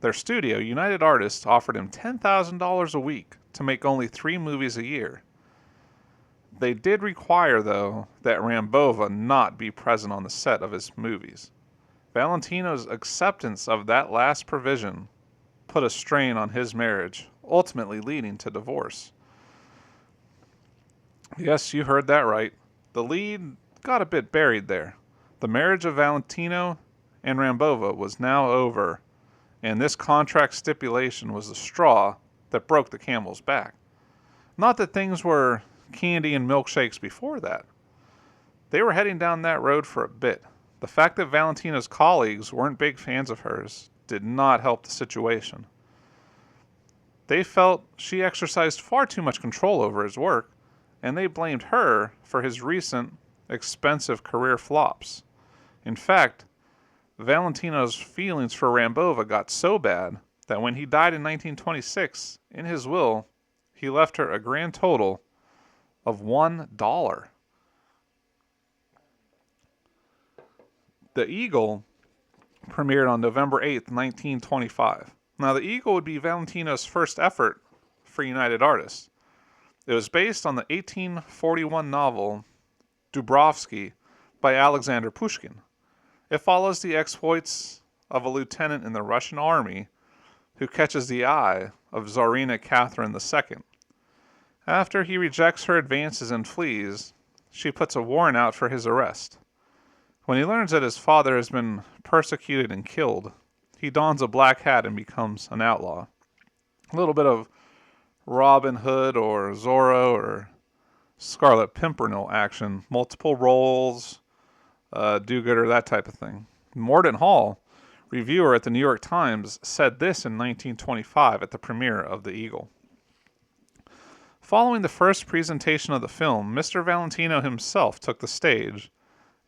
Their studio, United Artists, offered him $10,000 a week to make only 3 movies a year. They did require, though, that Rambova not be present on the set of his movies. Valentino's acceptance of that last provision put a strain on his marriage, ultimately leading to divorce." Yes, you heard that right. The lead got a bit buried there. The marriage of Valentino and Rambova was now over, and this contract stipulation was the straw that broke the camel's back. Not that things were candy and milkshakes before that. They were heading down that road for a bit. The fact that Valentina's colleagues weren't big fans of hers did not help the situation. They felt she exercised far too much control over his work, and they blamed her for his recent, expensive career flops. In fact, Valentino's feelings for Rambova got so bad that when he died in 1926, in his will, he left her a grand total of $1. The Eagle premiered on November 8th, 1925. Now, The Eagle would be Valentino's first effort for United Artists. It was based on the 1841 novel Dubrovsky by Alexander Pushkin. It follows the exploits of a lieutenant in the Russian army who catches the eye of Tsarina Catherine II. After he rejects her advances and flees, she puts a warrant out for his arrest. When he learns that his father has been persecuted and killed, he dons a black hat and becomes an outlaw. A little bit of Robin Hood or Zorro or Scarlet Pimpernel action, multiple roles, do-gooder, that type of thing. Morden Hall, reviewer at the New York Times, said this in 1925 at the premiere of The Eagle. Following the first presentation of the film, Mr. Valentino himself took the stage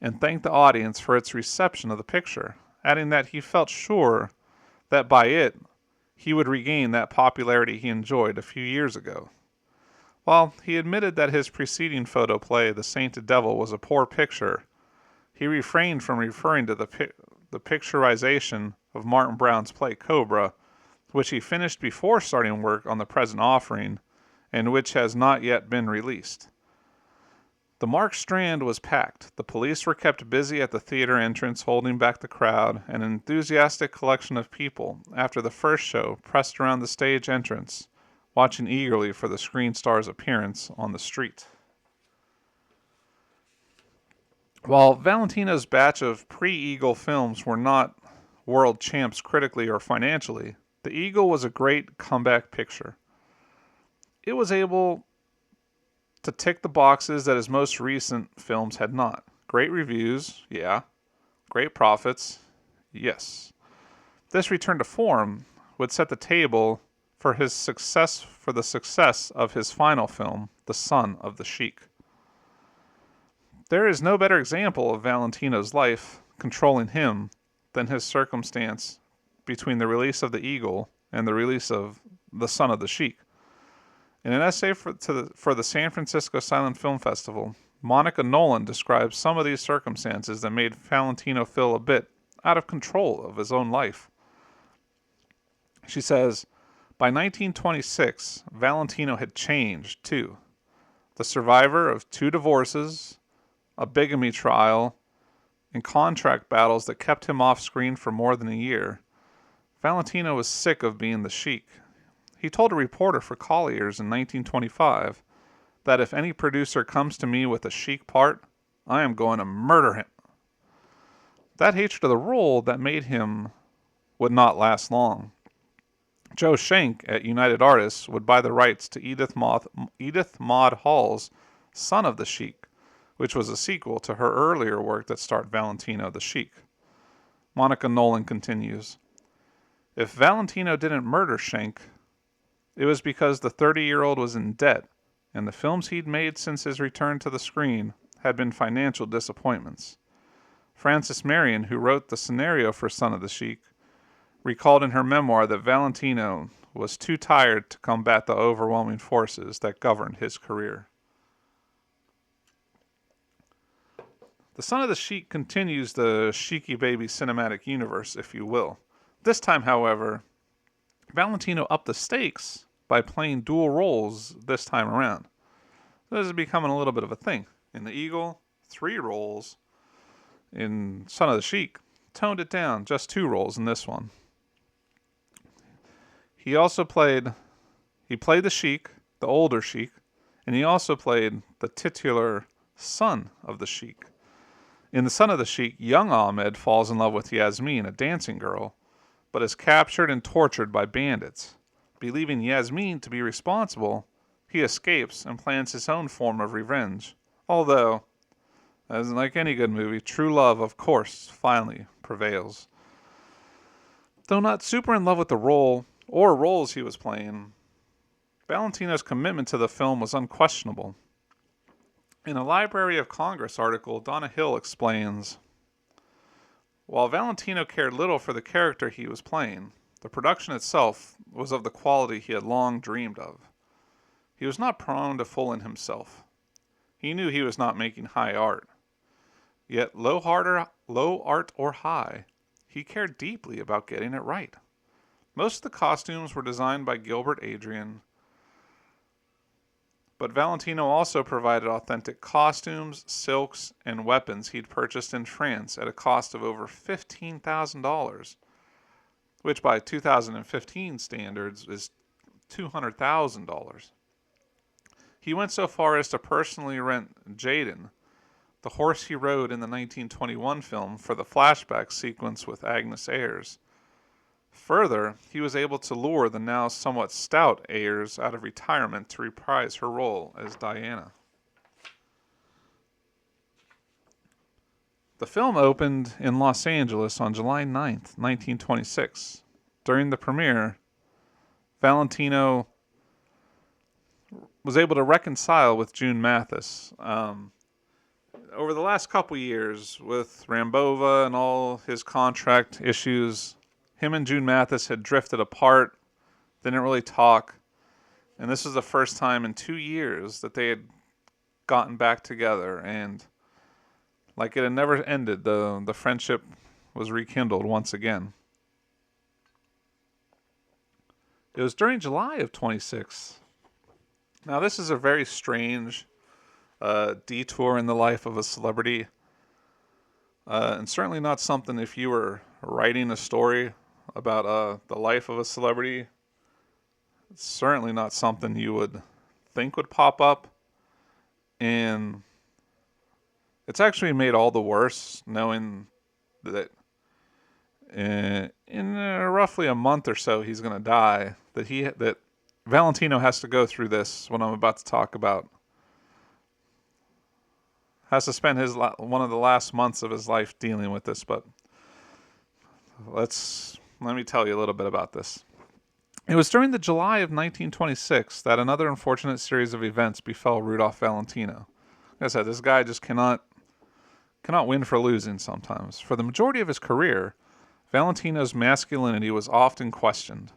and thanked the audience for its reception of the picture, adding that he felt sure that by it he would regain that popularity he enjoyed a few years ago. While he admitted that his preceding photoplay, The Sainted Devil, was a poor picture, he refrained from referring to the picturization of Martin Brown's play Cobra, which he finished before starting work on the present offering, and which has not yet been released. The Mark Strand was packed. The police were kept busy at the theater entrance, holding back the crowd. An enthusiastic collection of people, after the first show, pressed around the stage entrance, watching eagerly for the screen star's appearance on the street. While Valentino's batch of pre-Eagle films were not world champs critically or financially, The Eagle was a great comeback picture. It was able to tick the boxes that his most recent films had not. Great reviews, yeah. Great profits, yes. This return to form would set the table for the success of his final film, The Son of the Sheik. There is no better example of Valentino's life controlling him than his circumstance between the release of The Eagle and the release of The Son of the Sheik. In an essay for the San Francisco Silent Film Festival, Monica Nolan describes some of these circumstances that made Valentino feel a bit out of control of his own life. She says, by 1926, Valentino had changed, too. The survivor of 2 divorces, a bigamy trial, and contract battles that kept him off screen for more than a year, Valentino was sick of being the Sheik. He told a reporter for Collier's in 1925 that if any producer comes to me with a Sheik part, I am going to murder him. That hatred of the role that made him would not last long. Joe Schenck at United Artists would buy the rights to Edith Maud Hall's Son of the Sheik, which was a sequel to her earlier work that starred Valentino the Sheik. Monica Nolan continues, if Valentino didn't murder Schenck, it was because the 30-year-old was in debt, and the films he'd made since his return to the screen had been financial disappointments. Frances Marion, who wrote the scenario for Son of the Sheik, recalled in her memoir that Valentino was too tired to combat the overwhelming forces that governed his career. The Son of the Sheik continues the Sheiky Baby cinematic universe, if you will. This time, however, Valentino upped the stakes by playing dual roles this time around. This is becoming a little bit of a thing. In The Eagle, 3 roles. In Son of the Sheik, toned it down, just 2 roles in this one. He played the Sheik, the older Sheik, and he also played the titular son of the Sheik. In The Son of the Sheik, young Ahmed falls in love with Yasmin, a dancing girl, but is captured and tortured by bandits. Believing Yasmin to be responsible, He escapes and plans his own form of revenge. Although, as like any good movie, true love, of course, finally prevails. Though not super in love with the role or roles he was playing, Valentino's commitment to the film was unquestionable. In a Library of Congress article, Donna Hill explains, while Valentino cared little for the character he was playing, the production itself was of the quality he had long dreamed of. He was not prone to fooling himself. He knew he was not making high art. Yet low art or high, he cared deeply about getting it right. Most of the costumes were designed by Gilbert Adrian, but Valentino also provided authentic costumes, silks, and weapons he'd purchased in France at a cost of over $15,000, which by 2015 standards is $200,000. He went so far as to personally rent Jaden, the horse he rode in the 1921 film, for the flashback sequence with Agnes Ayres. Further, he was able to lure the now somewhat stout Ayres out of retirement to reprise her role as Diana. The film opened in Los Angeles on July 9th, 1926. During the premiere, Valentino was able to reconcile with June Mathis. Over the last couple years, with Rambova and all his contract issues, him and June Mathis had drifted apart, didn't really talk, and this was the first time in 2 years that they had gotten back together, and like it had never ended, the friendship was rekindled once again. It was during July of 26. Now this is a very strange detour in the life of a celebrity, and certainly not something if you were writing a story about the life of a celebrity. It's certainly not something you would think would pop up, and it's actually made all the worse knowing that in roughly a month or so he's going to die. That Valentino has to go through this. What I'm about to talk about, has to spend one of the last months of his life dealing with this. But let me tell you a little bit about this. It was during the July of 1926 that another unfortunate series of events befell Rudolph Valentino. Like I said, this guy just cannot win for losing sometimes. For the majority of his career, Valentino's masculinity was often questioned.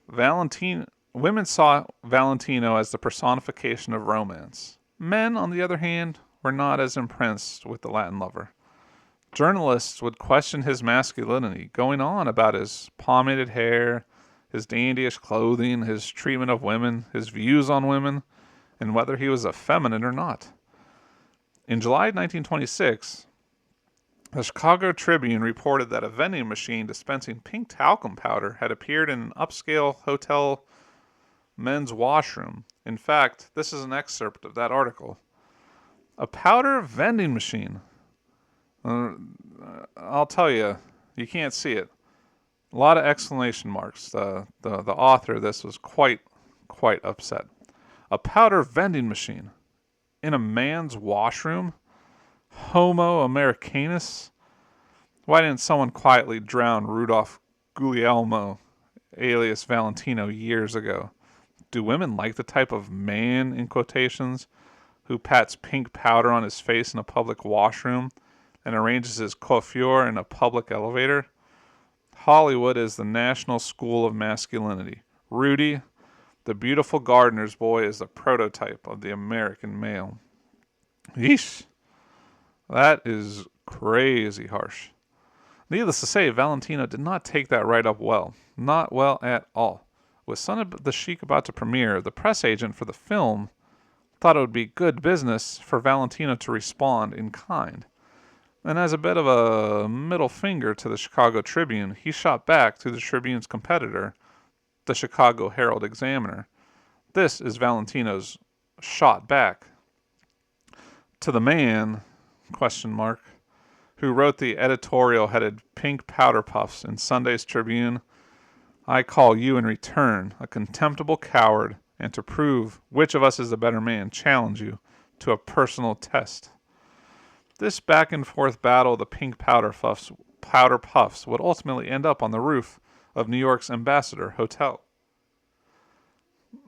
Women saw Valentino as the personification of romance. Men, on the other hand, were not as impressed with the Latin lover. Journalists would question his masculinity, going on about his pomaded hair, his dandyish clothing, his treatment of women, his views on women, and whether he was effeminate or not. In July 1926, the Chicago Tribune reported that a vending machine dispensing pink talcum powder had appeared in an upscale hotel men's washroom. In fact, this is an excerpt of that article. A powder vending machine. I'll tell you, you can't see it. A lot of exclamation marks. The author of this was quite upset. A powder vending machine in a man's washroom? Homo Americanus? Why didn't someone quietly drown Rudolph Guglielmo, alias Valentino, years ago? Do women like the type of man, in quotations, who pats pink powder on his face in a public washroom and arranges his coiffure in a public elevator? Hollywood is the national school of masculinity. Rudy, the beautiful gardener's boy, is the prototype of the American male. Yeesh. That is crazy harsh. Needless to say, Valentino did not take that write-up well. Not well at all. With Son of the Sheik about to premiere, the press agent for the film thought it would be good business for Valentino to respond in kind. And as a bit of a middle finger to the Chicago Tribune, he shot back to the Tribune's competitor, the Chicago Herald-Examiner. This is Valentino's shot back to the man, who wrote the editorial headed Pink Powder Puffs in Sunday's Tribune. I call you in return a contemptible coward and to prove which of us is the better man, challenge you to a personal test. This back and forth battle of the pink powder puffs would ultimately end up on the roof of New York's Ambassador Hotel.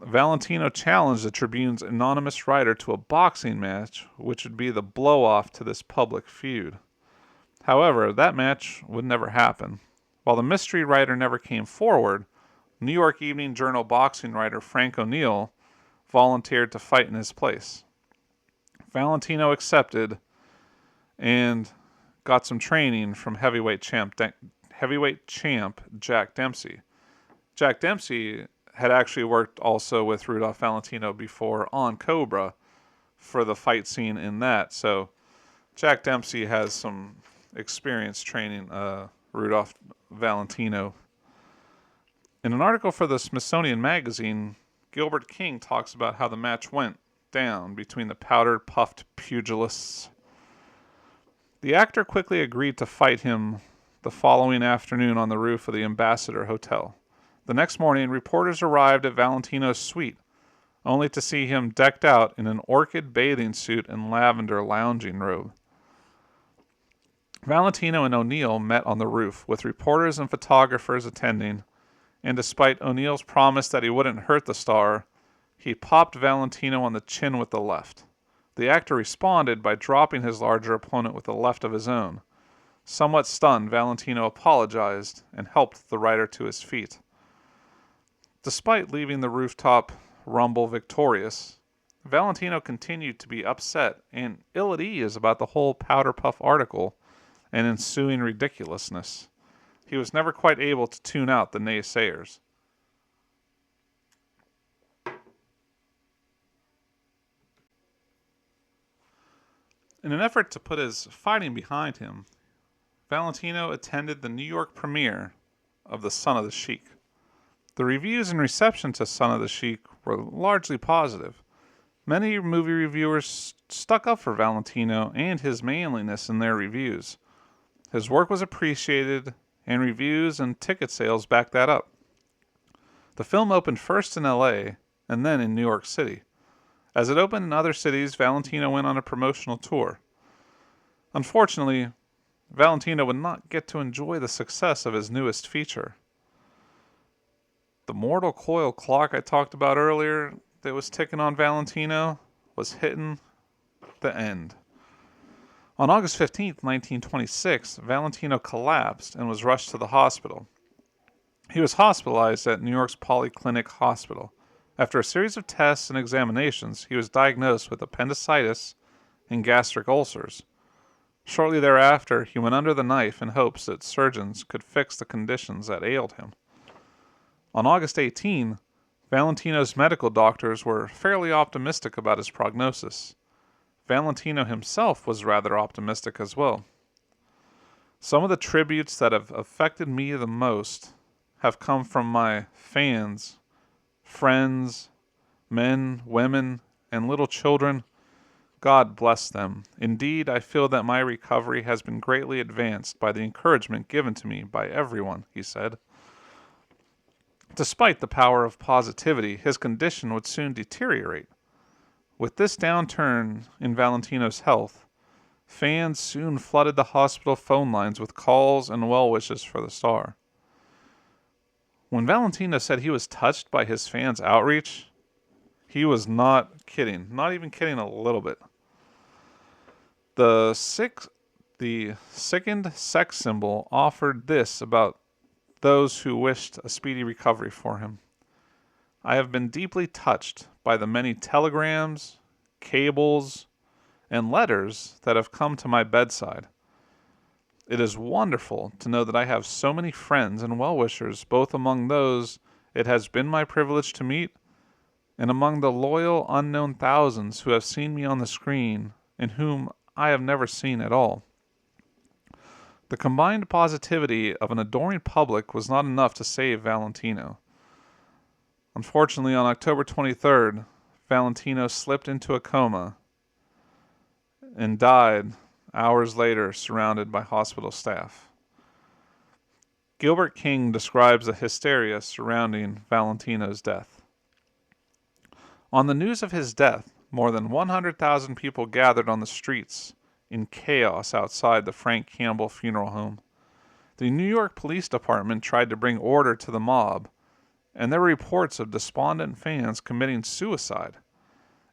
Valentino challenged the Tribune's anonymous writer to a boxing match, which would be the blow-off to this public feud. However, that match would never happen. While the mystery writer never came forward, New York Evening Journal boxing writer Frank O'Neill volunteered to fight in his place. Valentino accepted and got some training from heavyweight champ Jack Dempsey. Jack Dempsey had actually worked also with Rudolph Valentino before on Cobra for the fight scene in that. So Jack Dempsey has some experience training Rudolph Valentino. In an article for the Smithsonian Magazine, Gilbert King talks about how the match went down between the powdered puffed pugilists. The actor quickly agreed to fight him the following afternoon on the roof of the Ambassador Hotel. The next morning, reporters arrived at Valentino's suite, only to see him decked out in an orchid bathing suit and lavender lounging robe. Valentino and O'Neill met on the roof, with reporters and photographers attending, and despite O'Neill's promise that he wouldn't hurt the star, he popped Valentino on the chin with the left. The actor responded by dropping his larger opponent with a left of his own. Somewhat stunned, Valentino apologized and helped the writer to his feet. Despite leaving the rooftop rumble victorious, Valentino continued to be upset and ill at ease about the whole powder puff article and ensuing ridiculousness. He was never quite able to tune out the naysayers. In an effort to put his fighting behind him, Valentino attended the New York premiere of The Son of the Sheik. The reviews and reception to Son of the Sheik were largely positive. Many movie reviewers stuck up for Valentino and his manliness in their reviews. His work was appreciated, and reviews and ticket sales backed that up. The film opened first in LA and then in New York City. As it opened in other cities, Valentino went on a promotional tour. Unfortunately, Valentino would not get to enjoy the success of his newest feature. The mortal coil clock I talked about earlier that was ticking on Valentino was hitting the end. On August 15, 1926, Valentino collapsed and was rushed to the hospital. He was hospitalized at New York's Polyclinic Hospital. After a series of tests and examinations, he was diagnosed with appendicitis and gastric ulcers. Shortly thereafter, he went under the knife in hopes that surgeons could fix the conditions that ailed him. On August 18, Valentino's medical doctors were fairly optimistic about his prognosis. Valentino himself was rather optimistic as well. Some of the tributes that have affected me the most have come from my fans, friends, men, women, and little children. God bless them. Indeed, I feel that my recovery has been greatly advanced by the encouragement given to me by everyone, he said. Despite the power of positivity, his condition would soon deteriorate. With this downturn in Valentino's health, fans soon flooded the hospital phone lines with calls and well wishes for the star. When Valentino said he was touched by his fans' outreach, he was not kidding. Not even kidding a little bit. The sickened sex symbol offered this about those who wished a speedy recovery for him. I have been deeply touched by the many telegrams, cables, and letters that have come to my bedside. It is wonderful to know that I have so many friends and well-wishers, both among those it has been my privilege to meet, and among the loyal unknown thousands who have seen me on the screen and whom I have never seen at all. The combined positivity of an adoring public was not enough to save Valentino. Unfortunately, on October 23rd, Valentino slipped into a coma and died hours later, surrounded by hospital staff. Gilbert King describes the hysteria surrounding Valentino's death. On the news of his death, more than 100,000 people gathered on the streets in chaos outside the Frank Campbell funeral home. The New York Police Department tried to bring order to the mob, and there were reports of despondent fans committing suicide.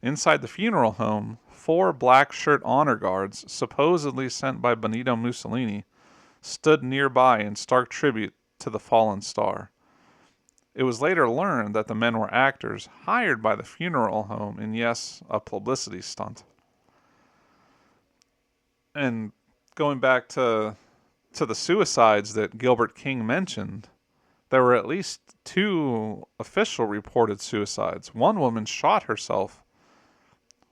Inside the funeral home, 4 black shirt honor guards, supposedly sent by Benito Mussolini, stood nearby in stark tribute to the fallen star. It was later learned that the men were actors hired by the funeral home in, yes, a publicity stunt. And going back to the suicides that Gilbert King mentioned, there were at least 2 official reported suicides. One woman shot herself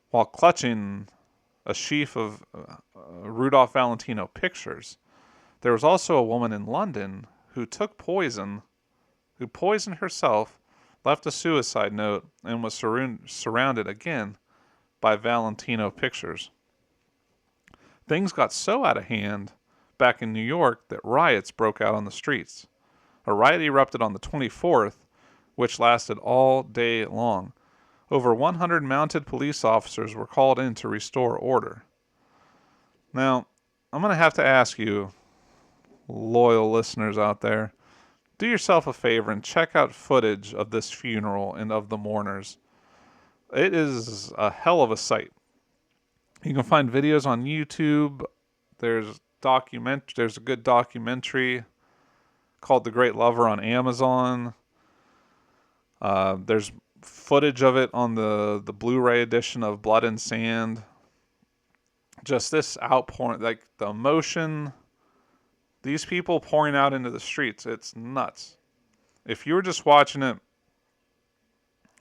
while clutching a sheaf of Rudolph Valentino pictures. There was also a woman in London who took poison, who poisoned herself, left a suicide note, and was surrounded again by Valentino pictures. Things got so out of hand back in New York that riots broke out on the streets. A riot erupted on the 24th, which lasted all day long. Over 100 mounted police officers were called in to restore order. Now, I'm going to have to ask you, loyal listeners out there, do yourself a favor and check out footage of this funeral and of the mourners. It is a hell of a sight. You can find videos on YouTube. There's a good documentary called The Great Lover on Amazon. There's footage of it on the Blu-ray edition of Blood and Sand. Just this outpouring, like the emotion, these people pouring out into the streets, it's nuts. If you were just watching it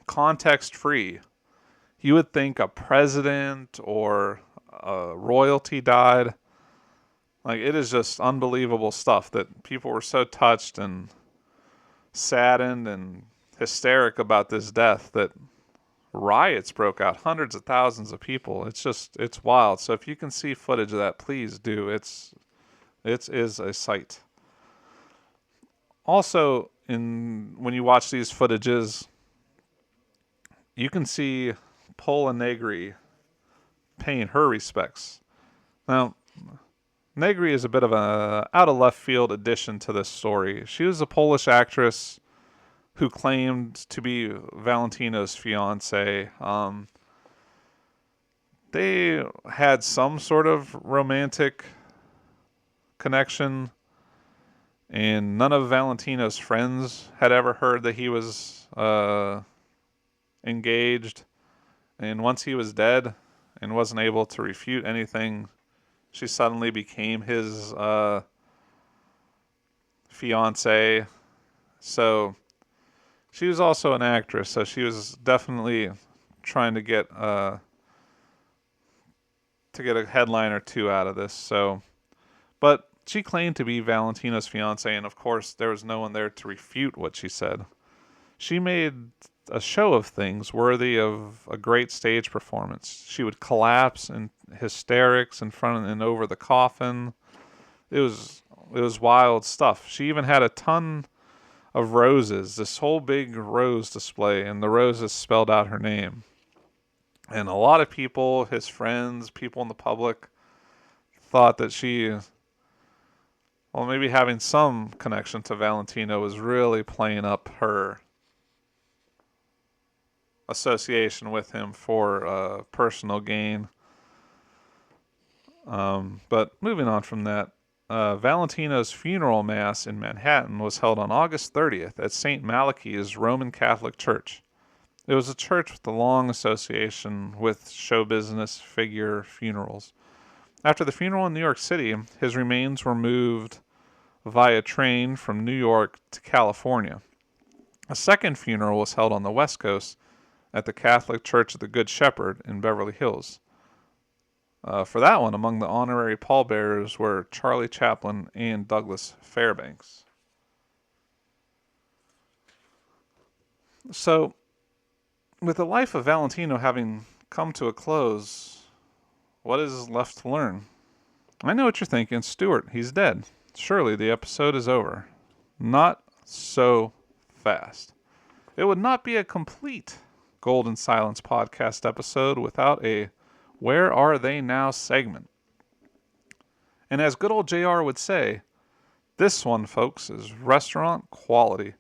context free, you would think a president or a royalty died. Like, it is just unbelievable stuff that people were so touched and saddened and hysteric about this death that riots broke out, hundreds of thousands of people. It's wild. So if you can see footage of that, please do. It is a sight. Also, when you watch these footages, you can see Paula Negri paying her respects. Now, Negri is a bit of a out of left field addition to this story. She was a Polish actress who claimed to be Valentino's fiance. They had some sort of romantic connection, and none of Valentino's friends had ever heard that he was engaged. And once he was dead and wasn't able to refute anything, she suddenly became his fiance. So she was also an actress, so she was definitely trying to get a headline or two out of this. So, but she claimed to be Valentino's fiance, and of course there was no one there to refute what she said. She made a show of things worthy of a great stage performance. She would collapse in hysterics in front and over the coffin. It was wild stuff. She even had a ton of roses, this whole big rose display, and the roses spelled out her name. And a lot of people, his friends, people in the public, thought that she, well, maybe having some connection to Valentino was really playing up her association with him for personal gain. But moving on from that, Valentino's funeral mass in Manhattan was held on August 30th at St. Malachi's Roman Catholic Church. It was a church with a long association with show business figure funerals. After the funeral in New York City, his remains were moved via train from New York to California. A second funeral was held on the West Coast at the Catholic Church of the Good Shepherd in Beverly Hills. For that one, among the honorary pallbearers were Charlie Chaplin and Douglas Fairbanks. So, with the life of Valentino having come to a close, what is left to learn? I know what you're thinking. Stuart, he's dead. Surely the episode is over. Not so fast. It would not be a complete Golden Silence podcast episode without a Where Are They Now segment. And as good old JR would say, this one, folks, is restaurant quality.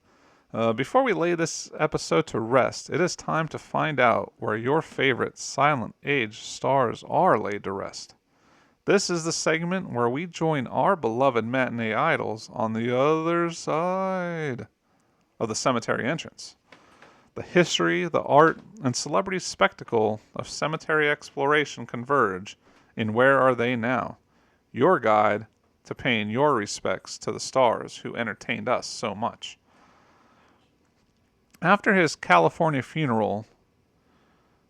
Before we lay this episode to rest, it is time to find out where your favorite Silent Age stars are laid to rest. This is the segment where we join our beloved matinee idols on the other side of the cemetery entrance. The history, the art, and celebrity spectacle of cemetery exploration converge in Where Are They Now? Your guide to paying your respects to the stars who entertained us so much. After his California funeral,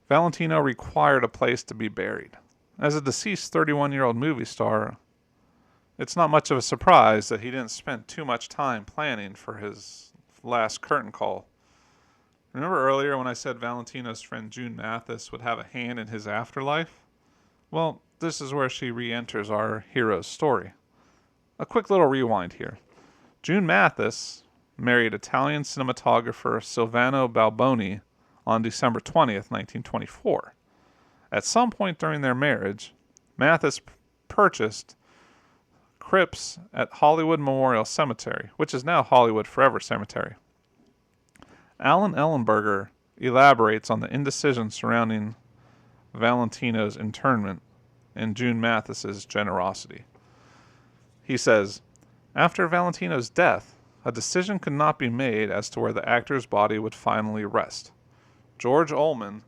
Valentino required a place to be buried. As a deceased 31-year-old movie star, it's not much of a surprise that he didn't spend too much time planning for his last curtain call. Remember earlier when I said Valentino's friend June Mathis would have a hand in his afterlife? Well, this is where she re-enters our hero's story. A quick little rewind here. June Mathis married Italian cinematographer Silvano Balboni on December 20th, 1924. At some point during their marriage, Mathis purchased crypts at Hollywood Memorial Cemetery, which is now Hollywood Forever Cemetery. Alan Ellenberger elaborates on the indecision surrounding Valentino's internment and June Mathis's generosity. He says, after Valentino's death, a decision could not be made as to where the actor's body would finally rest. George Ullman,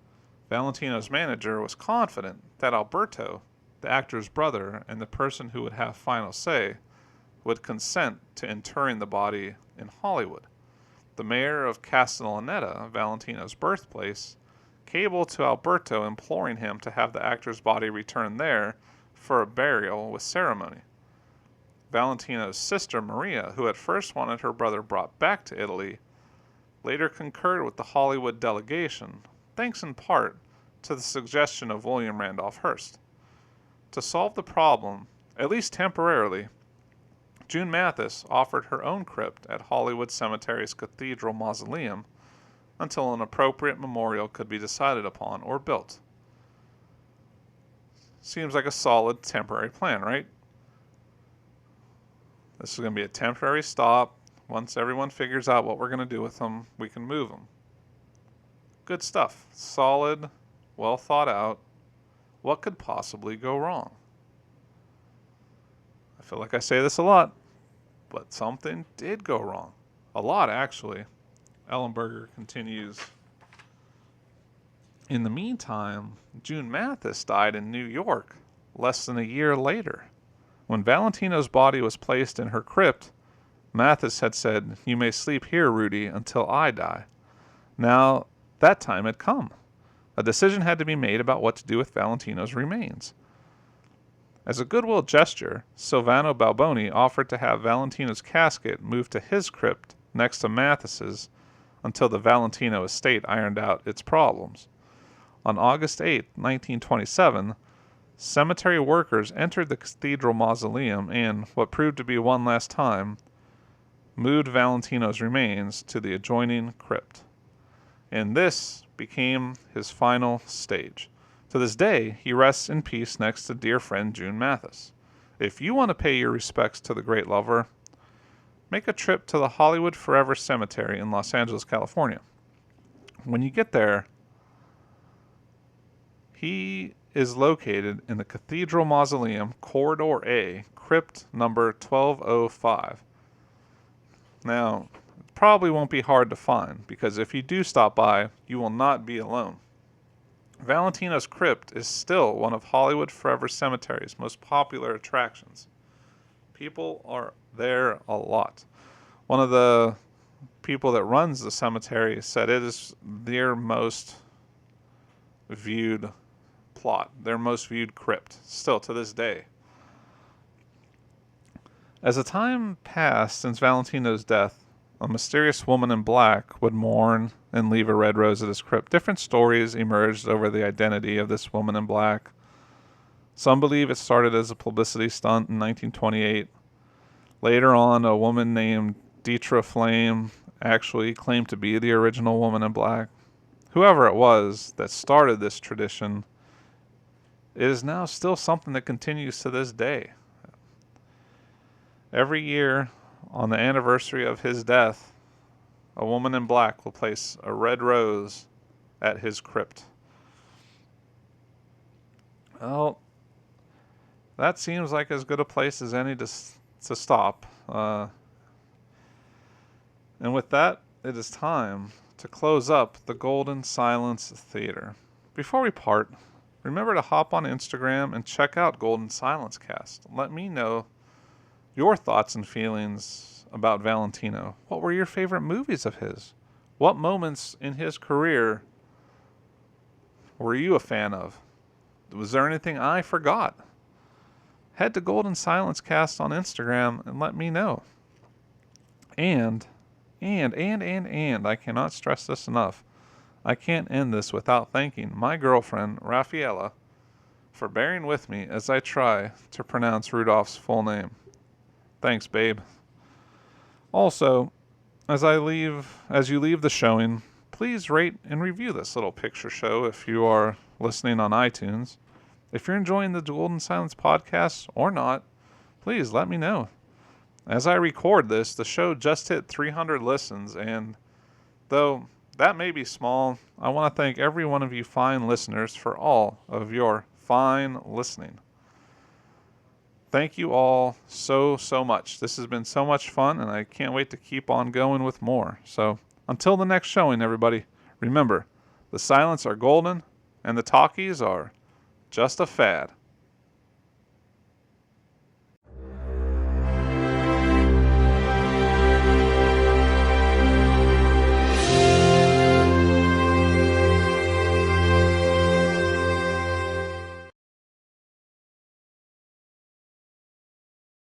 Valentino's manager, was confident that Alberto, the actor's brother and the person who would have final say, would consent to interring the body in Hollywood. The mayor of Castellaneta, Valentino's birthplace, cabled to Alberto imploring him to have the actor's body returned there for a burial with ceremony. Valentino's sister Maria, who at first wanted her brother brought back to Italy, later concurred with the Hollywood delegation, thanks in part to the suggestion of William Randolph Hearst. To solve the problem, at least temporarily, June Mathis offered her own crypt at Hollywood Cemetery's Cathedral Mausoleum until an appropriate memorial could be decided upon or built. Seems like a solid temporary plan, right? This is going to be a temporary stop. Once everyone figures out what we're going to do with them, we can move them. Good stuff. Solid, well thought out. What could possibly go wrong? I feel like I say this a lot, but something did go wrong. A lot, actually. Ellenberger continues. In the meantime, June Mathis died in New York less than a year later. When Valentino's body was placed in her crypt, Mathis had said, "You may sleep here, Rudy, until I die." Now, that time had come. A decision had to be made about what to do with Valentino's remains. As a goodwill gesture, Silvano Balboni offered to have Valentino's casket moved to his crypt next to Mathis's until the Valentino estate ironed out its problems. On August 8, 1927, cemetery workers entered the cathedral mausoleum and, what proved to be one last time, moved Valentino's remains to the adjoining crypt. And this became his final stage. To this day, he rests in peace next to dear friend June Mathis. If you want to pay your respects to the great lover, make a trip to the Hollywood Forever Cemetery in Los Angeles, California. When you get there, he is located in the Cathedral Mausoleum, Corridor A, crypt number 1205. Now, it probably won't be hard to find, because if you do stop by, you will not be alone. Valentino's crypt is still one of Hollywood Forever Cemetery's most popular attractions. People are there a lot. One of the people that runs the cemetery said it is their most viewed plot, their most viewed crypt, still to this day. As the time passed since Valentino's death, a mysterious woman in black would mourn and leave a red rose at his crypt. Different stories emerged over the identity of this woman in black. Some believe it started as a publicity stunt in 1928. Later on, a woman named Deetra Flame actually claimed to be the original woman in black, whoever it was that started this tradition, it is now still something that continues to this day. Every year, on the anniversary of his death, a woman in black will place a red rose at his crypt. Well, that seems like as good a place as any to stop. And with that, it is time to close up the Golden Silence Theater. Before we part, remember to hop on Instagram and check out Golden Silence Cast. Let me know your thoughts and feelings about Valentino. What were your favorite movies of his? What moments in his career were you a fan of? Was there anything I forgot? Head to Golden Silence Cast on Instagram and let me know. And I cannot stress this enough. I can't end this without thanking my girlfriend, Raffaella, for bearing with me as I try to pronounce Rudolph's full name. Thanks, babe. Also, as you leave the showing, please rate and review this little picture show if you are listening on iTunes. If you're enjoying the Golden Silence podcast or not, please let me know. As I record this, the show just hit 300 listens, and though that may be small, I want to thank every one of you fine listeners for all of your fine listening. Thank you all so much. This has been so much fun, and I can't wait to keep on going with more. So, until the next showing, everybody, remember, the silence are golden, and the talkies are just a fad.